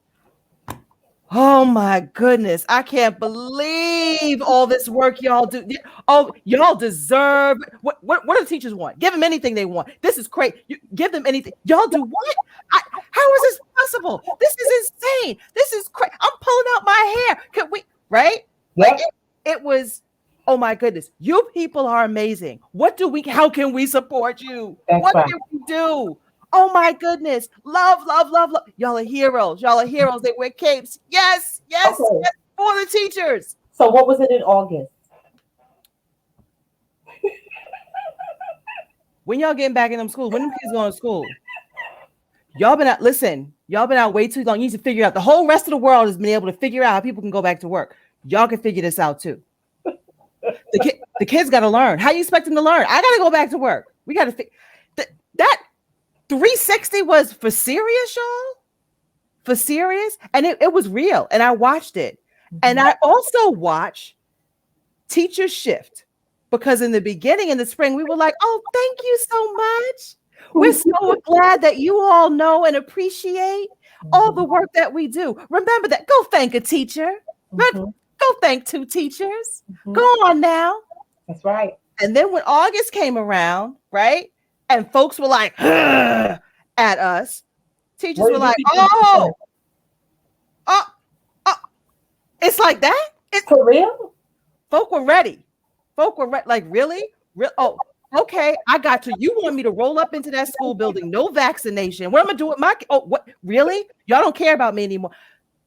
Oh my goodness. I can't believe all this work y'all do. Oh, y'all deserve what do the teachers want? Give them anything they want. This is crazy. You give them anything. Y'all do what? How is this possible? This is insane. This is crazy. I'm pulling out my hair. Could we right? Like Yep. it was, oh my goodness. You people are amazing. How can we support you? That's What right. can we do? Oh my goodness. Love, love, love, love. Y'all are heroes. Y'all are heroes. They wear capes. Yes, yes, Okay. yes. For the teachers. So what was it in August? When y'all getting back in them schools, when them kids going to school, y'all been out way too long. You need to figure out the whole rest of the world has been able to figure out how people can go back to work. Y'all can figure this out too. The kids got to learn. How you expect them to learn? I got to go back to work. We got to that 360 was for serious, y'all. For serious, and it was real. And I watched it, and I also watched teachers shift, because in the beginning, in the spring, we were like, "Oh, thank you so much. We're so glad that you all know and appreciate all the work that we do. Remember that. Go thank a teacher. Go thank two teachers. Go on now." That's right. And then when August came around, right, and folks were like at us, teachers were like, oh, it's like that? It's for real? Folk were ready. Like, really? Oh, okay, I got to. You want me to roll up into that school building, no vaccination. What am I doing with my what? Really? Y'all don't care about me anymore.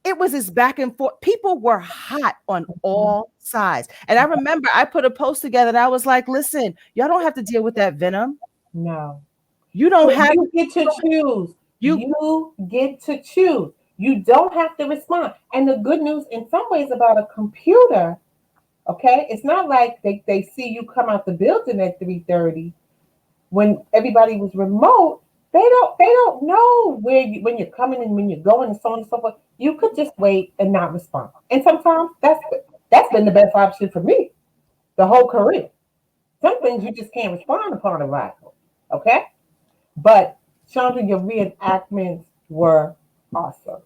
It was this back and forth. People were hot on all sides. And I remember I put a post together and I was like, listen, y'all don't have to deal with that venom. No. You don't have You get to choose. You get to choose. You don't have to respond. And the good news in some ways about a computer, okay, it's not like they see you come out the building at 3:30 when everybody was remote. They don't know when you're coming and when you're going and so on and so forth. You could just wait and not respond. And sometimes that's been the best option for me the whole career. Some things you just can't respond upon arrival. Okay? But Chandra, your reenactments were awesome.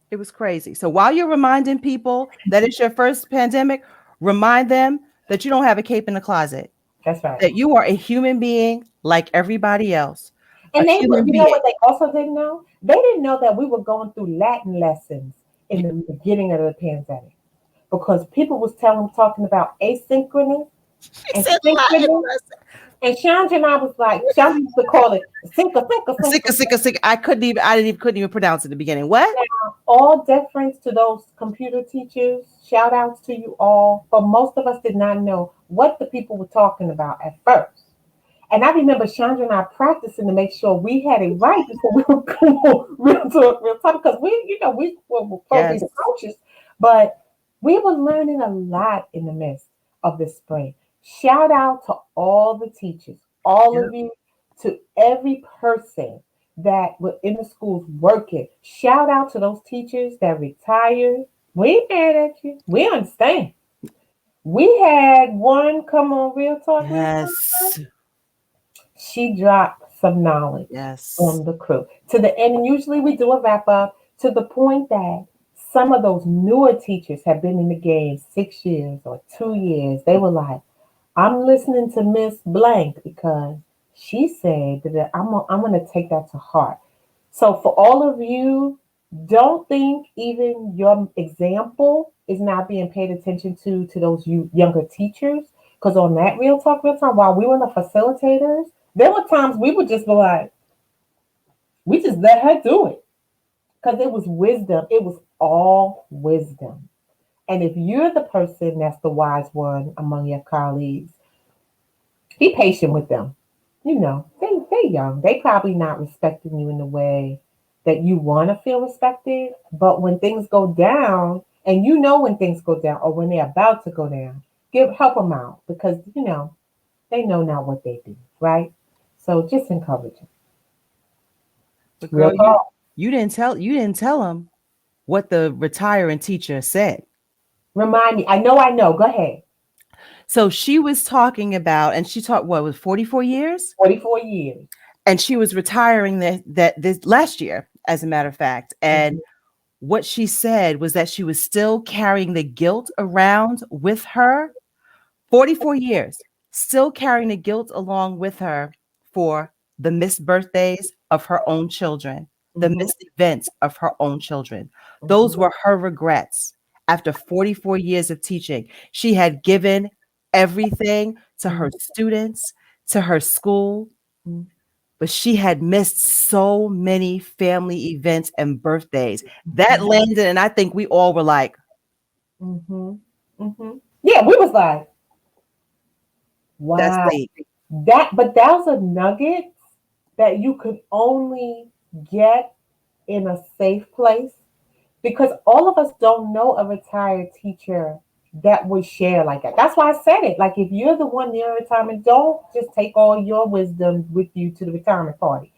It was crazy. So while you're reminding people that it's your first pandemic, remind them that you don't have a cape in the closet. That's right. That you are a human being like everybody else. And you know what they also didn't know? They didn't know that we were going through Latin lessons in the beginning of the pandemic, because people was talking about asynchronous and synchronous. And Chandra and I was like, Chandra used to call it sync. I couldn't even pronounce it at the beginning. What? Now, all deference to those computer teachers. Shout outs to you all. But most of us did not know what the people were talking about at first. And I remember Chandra and I practicing to make sure we had it right before we were going real talk, because we were probably the coaches, but we were learning a lot in the midst of this spring. Shout out to all the teachers, all of you, to every person that were in the schools working. Shout out to those teachers that retired. We ain't mad at you. We understand. We had one come on Real Talk. Yes. She dropped some knowledge on the crew to the end. And usually we do a wrap up to the point that some of those newer teachers have been in the game 6 years or 2 years. They were like, I'm listening to Miss Blank because she said that I'm going to take that to heart. So for all of you, don't think even your example is not being paid attention to those younger teachers. Because on that Real Talk, while we were the facilitators, there were times we would just be like, we just let her do it. Because it was wisdom. It was all wisdom. And if you're the person that's the wise one among your colleagues, be patient with them. You know, they're young. They probably not respecting you in the way that you want to feel respected. But when things go down, and you know when things go down or when they're about to go down, help them out, because, you know, they know not what they do, right? So just encourage them. But girl, you didn't tell them what the retiring teacher said. Remind me. I know. Go ahead. So she was talking about, and she taught what was 44 years? 44 years. And she was retiring this last year, as a matter of fact. And what she said was that she was still carrying the guilt around with her. 44 years, still carrying the guilt along with her for the missed birthdays of her own children, the missed events of her own children. Those were her regrets. After 44 years of teaching, she had given everything to her students, to her school, but she had missed so many family events and birthdays. That landed, and I think we all were like, yeah, we was like, wow. But that was a nugget that you could only get in a safe place, because all of us don't know a retired teacher that would share like that. That's why I said it. Like, if you're the one near retirement, don't just take all your wisdom with you to the retirement party.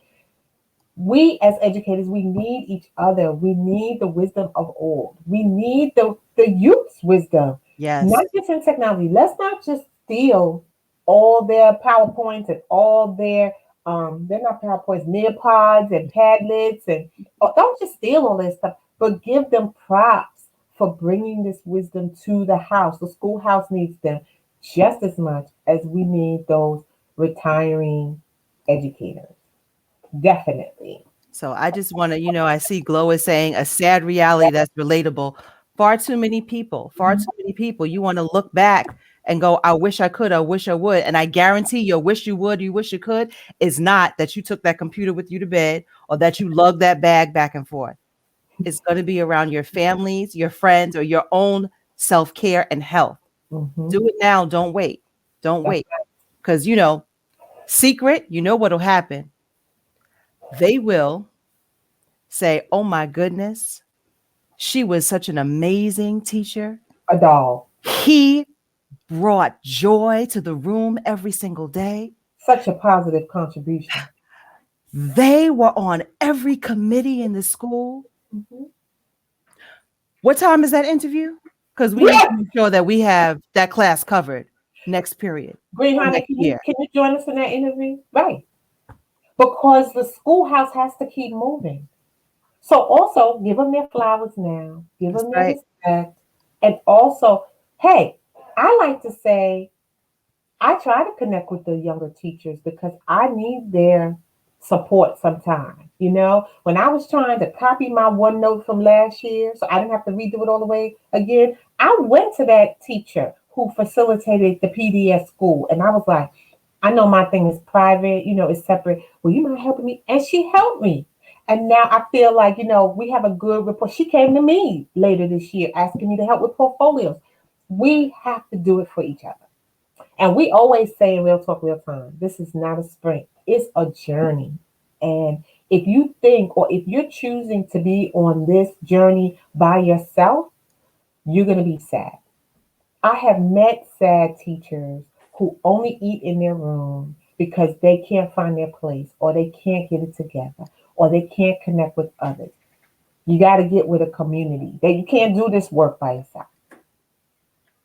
We as educators, we need each other. We need the wisdom of old. We need the youth's wisdom, Yes. not just in technology. Let's not just steal all their PowerPoints and all their they're not PowerPoints, Neopods and Padlets, and don't just steal all this stuff, but give them props for bringing this wisdom to the house. The schoolhouse needs them just as much as we need those retiring educators. Definitely. So I just want to, I see Glow is saying a sad reality that's relatable. Far too many people, you want to look back and go, I wish I could, I wish I would. And I guarantee your wish you would, you wish you could is not that you took that computer with you to bed or that you lugged that bag back and forth. It's going to be around your families, your friends, or your own self-care and health. Mm-hmm. Do it now. Don't wait. Don't That's wait. Because, secret, what'll happen. They will say, oh my goodness, she was such an amazing teacher. a doll. He brought joy to the room every single day. Such a positive contribution. They were on every committee in the school. Mm-hmm. What time is that interview? Because we need to make sure that we have that class covered next period. Green Honey, Next year. can you join us in that interview? Right. Because the schoolhouse has to keep moving. So also give them their flowers now, give That's them their right. respect. And also, hey, I like to say, I try to connect with the younger teachers because I need their support sometimes. When I was trying to copy my OneNote from last year, so I didn't have to redo it all the way again, I went to that teacher who facilitated the PDS school. And I was like, I know my thing is private, it's separate. Will you mind helping me? And she helped me. And now I feel like, we have a good rapport. She came to me later this year asking me to help with portfolios. We have to do it for each other. And we always say in Real Talk, Real Time, this is not a sprint, it's a journey. And if you think, or if you're choosing to be on this journey by yourself, you're going to be sad. I have met sad teachers who only eat in their room because they can't find their place, or they can't get it together, or they can't connect with others. You got to get with a community. That you can't do this work by yourself.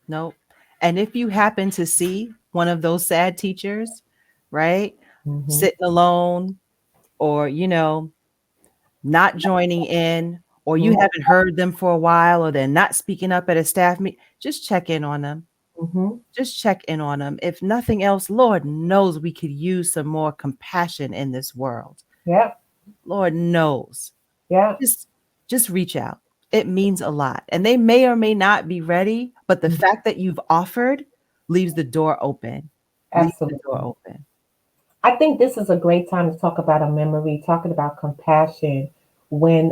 Nope. And if you happen to see one of those sad teachers, right, Mm-hmm. sitting alone or, not joining in, or you haven't heard them for a while, or they're not speaking up at a staff meeting, just check in on them. Mm-hmm. Just check in on them. If nothing else, Lord knows we could use some more compassion in this world. Yeah. Lord knows. Yeah. Just reach out. It means a lot. And they may or may not be ready, but the fact that you've offered leaves the door open. Absolutely. Leaves the door open. I think this is a great time to talk about a memory, talking about compassion. When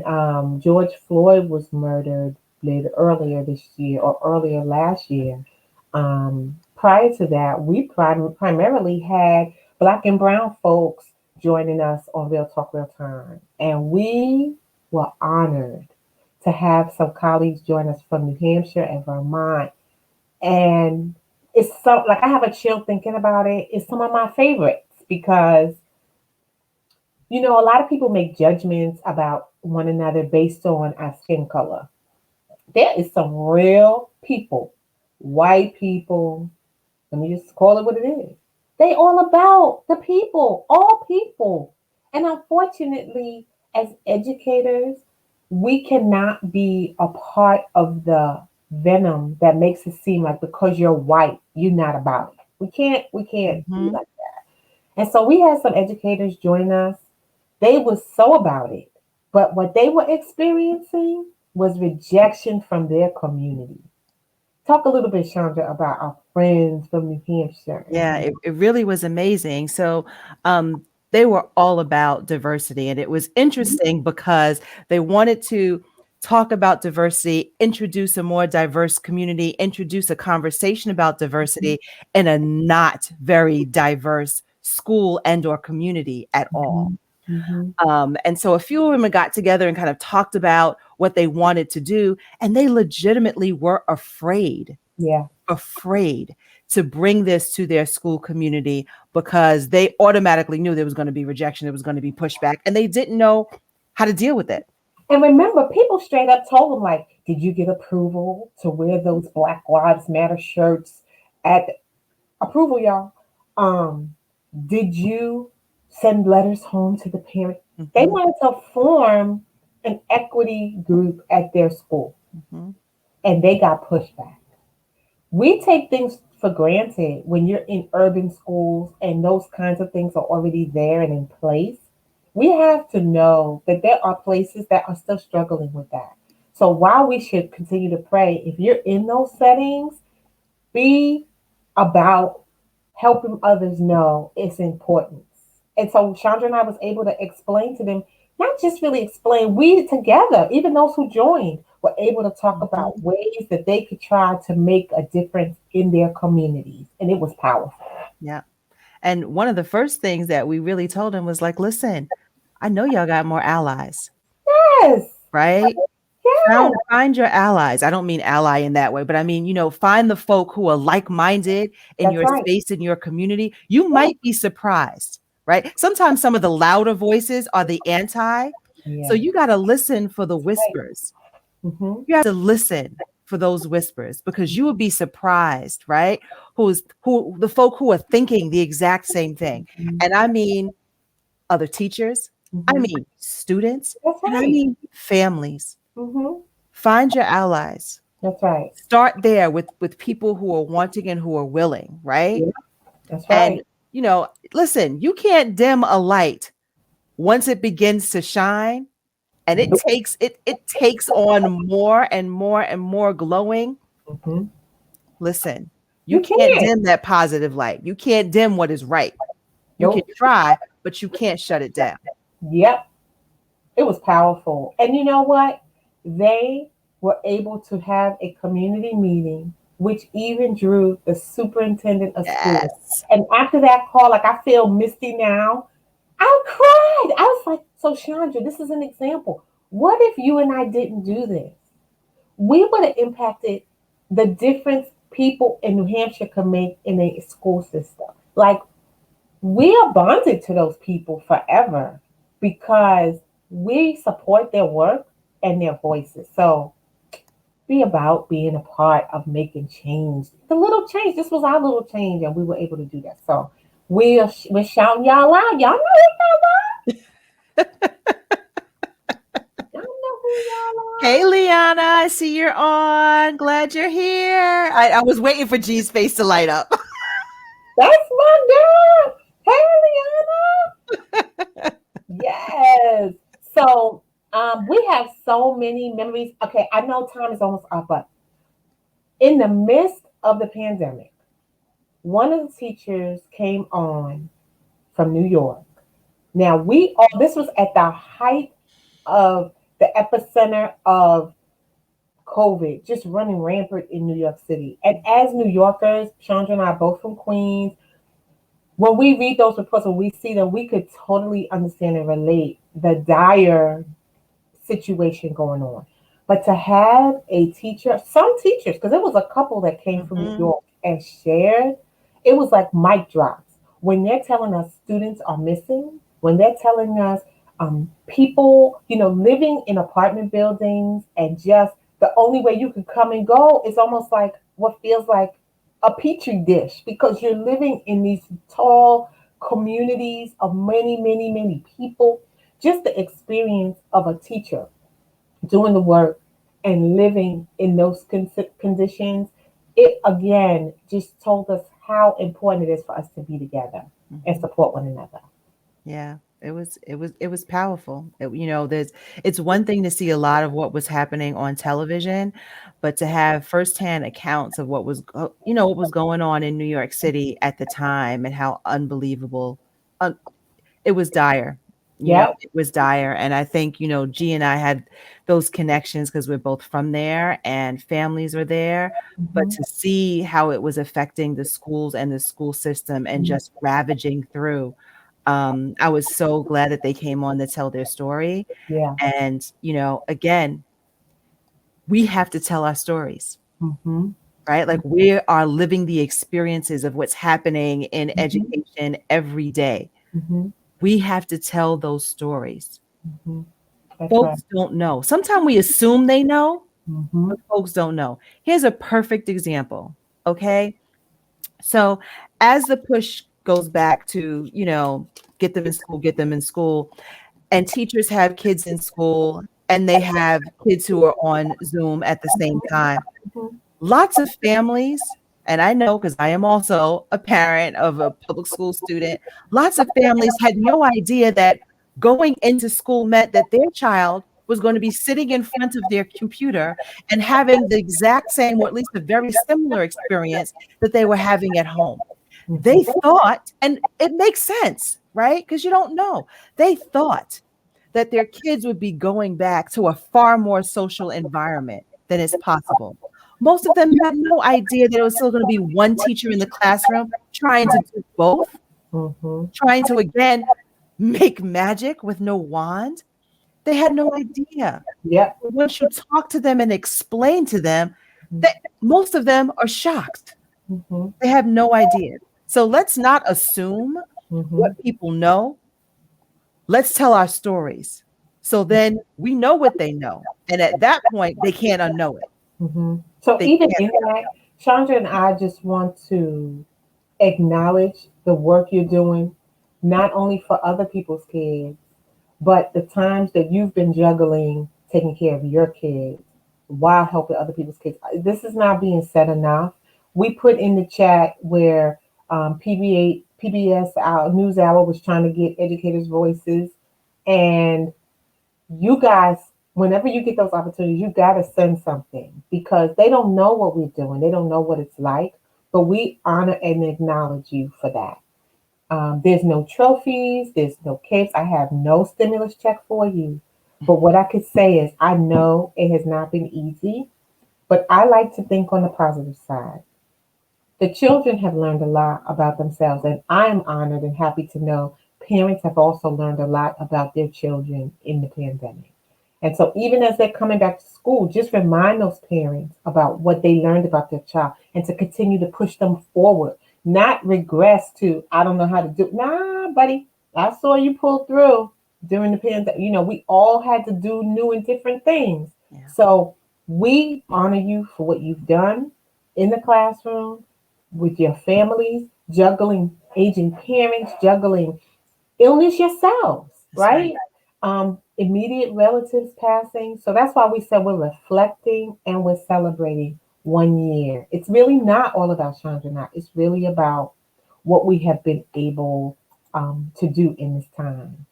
George Floyd was murdered later earlier this year or earlier last year, prior to that, we primarily had Black and Brown folks joining us on Real Talk Real Time. And we were honored to have some colleagues join us from New Hampshire and Vermont. And it's so, like, I have a chill thinking about it. It's some of my favorites because, a lot of people make judgments about one another based on our skin color. There is some real people, white people, let me just call it what it is. They all about the people, all people. And unfortunately, as educators, we cannot be a part of the venom that makes it seem like because you're white, you're not about it. We can't be like that. And so we had some educators join us. They were so about it. But what they were experiencing was rejection from their community. Talk a little bit, Chandra, about our friends from New Hampshire. Yeah, it really was amazing. So they were all about diversity. And it was interesting because they wanted to talk about diversity, introduce a more diverse community, introduce a conversation about diversity in a not very diverse school and or community at all. Mm-hmm. And so a few of them got together and kind of talked about what they wanted to do. And they legitimately were Yeah. afraid to bring this to their school community because they automatically knew there was going to be rejection, there was going to be pushback, and they didn't know how to deal with it. And remember, people straight up told them, like, did you get approval to wear those Black Lives Matter shirts at approval, y'all? Um, did you send letters home to the parent? They Mm-hmm, wanted to form an equity group at their school, mm-hmm, and they got pushed back. We take things for granted when you're in urban schools and those kinds of things are already there and in place. We have to know that there are places that are still struggling with that. So while we should continue to pray, if you're in those settings, be about helping others know its importance. And so Chandra and I was able to explain to them, not just really explain, we together, even those who joined, were able to talk about mm-hmm. ways that they could try to make a difference in their communities. And it was powerful. Yeah. And one of the first things that we really told them was like, listen, I know y'all got more allies, Yes. right? Yes. Find your allies. I don't mean ally in that way, but I mean, find the folk who are like-minded in That's your right. space, in your community. You Yeah. might be surprised, right? Sometimes some of the louder voices are the anti. So Yeah. you got to listen for the Right. whispers. Mm-hmm. You have to listen for those whispers because you would be surprised, right? Who the folk who are thinking the exact same thing. And I mean other teachers, I Mm-hmm. mean students, That's and I right. mean families. Mm-hmm. Find your allies. That's right. Start there with people who are wanting and who are willing, right? Yeah. That's And right. listen, you can't dim a light once it begins to shine, and it takes on more and more and more glowing. Mm-hmm. Listen, you You can't can. dim that positive light. You can't dim what is right. You can Nope. try, but you can't shut it down. Yep. It was powerful. And you know what? They were able to have a community meeting, which even drew the superintendent of schools. Yes. And after that call, like I feel misty now, I cried. I was like, so Chandra, this is an example. What if you and I didn't do this? We would have impacted the difference people in New Hampshire could make in a school system. Like we are bonded to those people forever because we support their work and their voices. So be about being a part of making change. The little change. This was our little change, and we were able to do that. So we're shouting y'all out. Y'all know it. Y'all know who y'all Hey, are. Liana, I see you're on. Glad you're here. I was waiting for G's face to light up. That's my girl. Hey, Liana. Yes. So we have so many memories. Okay, I know time is almost up, but in the midst of the pandemic, one of the teachers came on from New York. Now we all this was at the height of the epicenter of COVID, just running rampant in New York City. And as New Yorkers, Chandra and I are both from Queens, when we read those reports, when we see them, we could totally understand and relate the dire situation going on. But to have a teacher, some teachers, because it was a couple that came from New Mhm. York and shared, it was like mic drops. When they're telling us students are missing, when they're telling us people, living in apartment buildings and just the only way you can come and go is almost like what feels like a petri dish because you're living in these tall communities of many, many, many people. Just the experience of a teacher doing the work and living in those conditions, it again just told us how important it is for us to be together and Mhm. support one another. Yeah, it was powerful. It's one thing to see a lot of what was happening on television, but to have firsthand accounts of what was going on in New York City at the time and how unbelievable. It was dire. Yep. It was dire. And I think, G and I had those connections because we're both from there and families are there. But Mhm. to see how it was affecting the schools and the school system and just ravaging through, I was so glad that they came on to tell their story. Yeah. And, again, we have to tell our stories, Mm-hmm. right? Like we are living the experiences of what's happening in Mm-hmm. education every day. Mm-hmm. We have to tell those stories. Mm-hmm. That's right. Folks don't know. Sometimes we assume they know, Mm-hmm. but folks don't know. Here's a perfect example. Okay. So as the push goes back to, get them in school, get them in school, and teachers have kids in school and they have kids who are on Zoom at the same time, Mm-hmm. lots of families, and I know because I am also a parent of a public school student, lots of families had no idea that going into school meant that their child was going to be sitting in front of their computer and having the exact same, or at least a very similar experience that they were having at home. They Mm-hmm. thought, and it makes sense, right? Because you don't know. They thought that their kids would be going back to a far more social environment than is possible. Most of them had no idea that it was still going to be one teacher in the classroom trying to do both, Mm-hmm. trying to again make magic with no wand. They had no idea. Yep. Once you talk to them and explain to them, that most of them are shocked. Mm-hmm. They have no idea. So let's not assume Mm-hmm. what people know. Let's tell our stories. So then we know what they know. And at that point, they can't unknow it. Mm-hmm. So They even can't. in that, Chandra and I just want to acknowledge the work you're doing, not only for other people's kids, but the times that you've been juggling taking care of your kids while helping other people's kids. This is not being said enough. We put in the chat where PBS, our news hour, was trying to get educators' voices, and you guys, whenever you get those opportunities, you got to send something because they don't know what we're doing. They don't know what it's like, but we honor and acknowledge you for that. There's no trophies, there's no capes. I have no stimulus check for you. But what I could say is, I know it has not been easy, but I like to think on the positive side. The children have learned a lot about themselves, and I am honored and happy to know parents have also learned a lot about their children in the pandemic. And so, even as they're coming back to school, just remind those parents about what they learned about their child and to continue to push them forward, not regress to, I don't know how to do. Nah, buddy, I saw you pull through during the pandemic. We all had to do new and different things. Yeah. So, we honor you for what you've done in the classroom with your families, juggling aging parents, juggling illness yourselves, That's right. right? Immediate relatives passing. So that's why we said we're reflecting and we're celebrating 1 year. It's really not all about Chandra now. It's really about what we have been able to do in this time.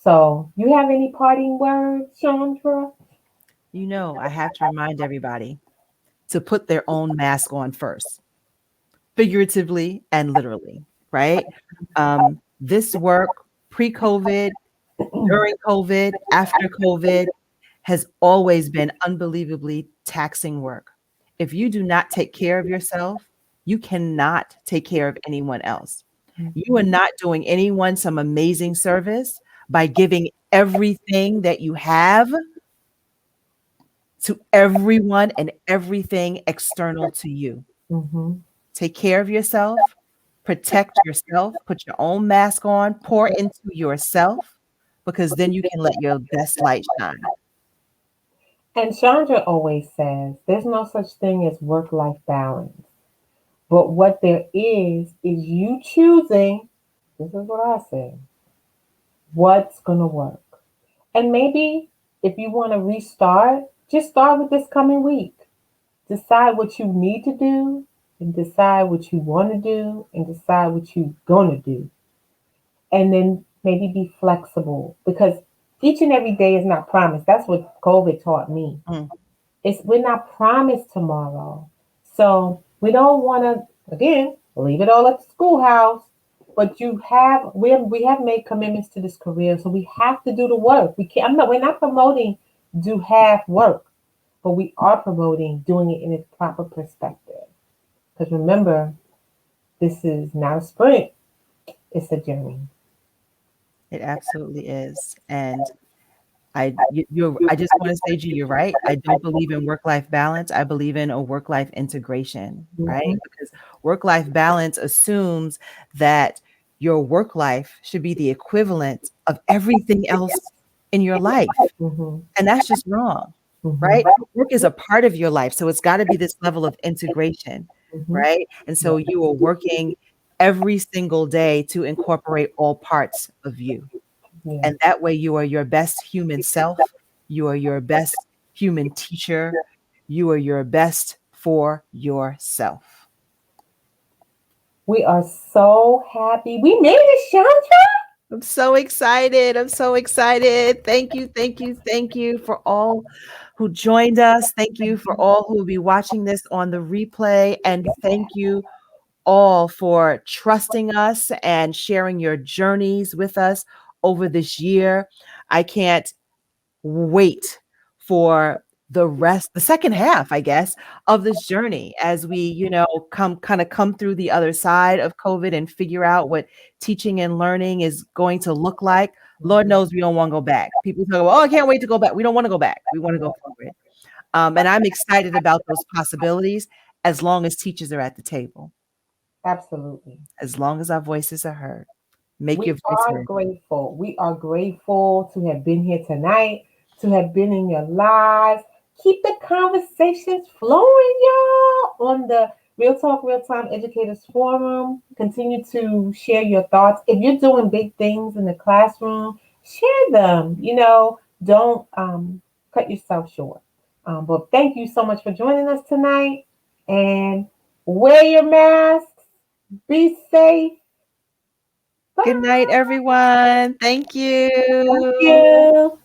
So, you have any parting words, Chandra? I have to remind everybody to put their own mask on first, figuratively and literally, right? This work pre COVID, during COVID, after COVID, has always been unbelievably taxing work. If you do not take care of yourself, you cannot take care of anyone else. You are not doing anyone some amazing service by giving everything that you have to everyone and everything external to you. Mm-hmm. Take care of yourself, protect yourself, put your own mask on, pour into yourself, because then you can let your best light shine. And Chandra always says there's no such thing as work life balance. But what there is you choosing, this is what I say, what's going to work. And maybe if you want to restart, just start with this coming week. Decide what you need to do and decide what you want to do and decide what you're going to do. And then maybe be flexible because each and every day is not promised. That's what COVID taught me. Mm, We're not promised tomorrow. So we don't want to again leave it all at the schoolhouse. But we have made commitments to this career, so we have to do the work. We can't. We're not promoting do half work, but we are promoting doing it in its proper perspective. Because remember, this is not a sprint; it's a journey. it absolutely is. And I just want to say to you, you're right. I don't believe in work-life balance. I believe in a work-life integration, right? Mhm. Because work-life balance assumes that your work life should be the equivalent of everything else in your life. Mhm. And that's just wrong, Mhm. right? Work is a part of your life. So it's got to be this level of integration, Mhm. right? And so you are working every single day to incorporate all parts of you. Yeah. And that way you are your best human self. You are your best human teacher. You are your best for yourself. We are so happy. We made it, Chandra. I'm so excited. I'm so excited. Thank you, thank you, thank you for all who joined us. Thank you for all who will be watching this on the replay. And thank you all for trusting us and sharing your journeys with us over this year. I can't wait for the second half, I guess, of this journey as we, come through the other side of COVID and figure out what teaching and learning is going to look like. Lord knows we don't want to go back. People talk about, oh, I can't wait to go back. We don't want to go back. We want to go forward. And I'm excited about those possibilities as long as teachers are at the table, Absolutely. as long as our voices are heard. Make We your voice are heard. grateful. We are grateful to have been here tonight, to have been in your lives. Keep the conversations flowing, y'all, on the Real Talk, Real Time Educators Forum. Continue to share your thoughts. If you're doing big things in the classroom, share them. Don't cut yourself short. But thank you so much for joining us tonight. And wear your masks. Be safe. Good Bye. night, everyone. Thank Thank you. you.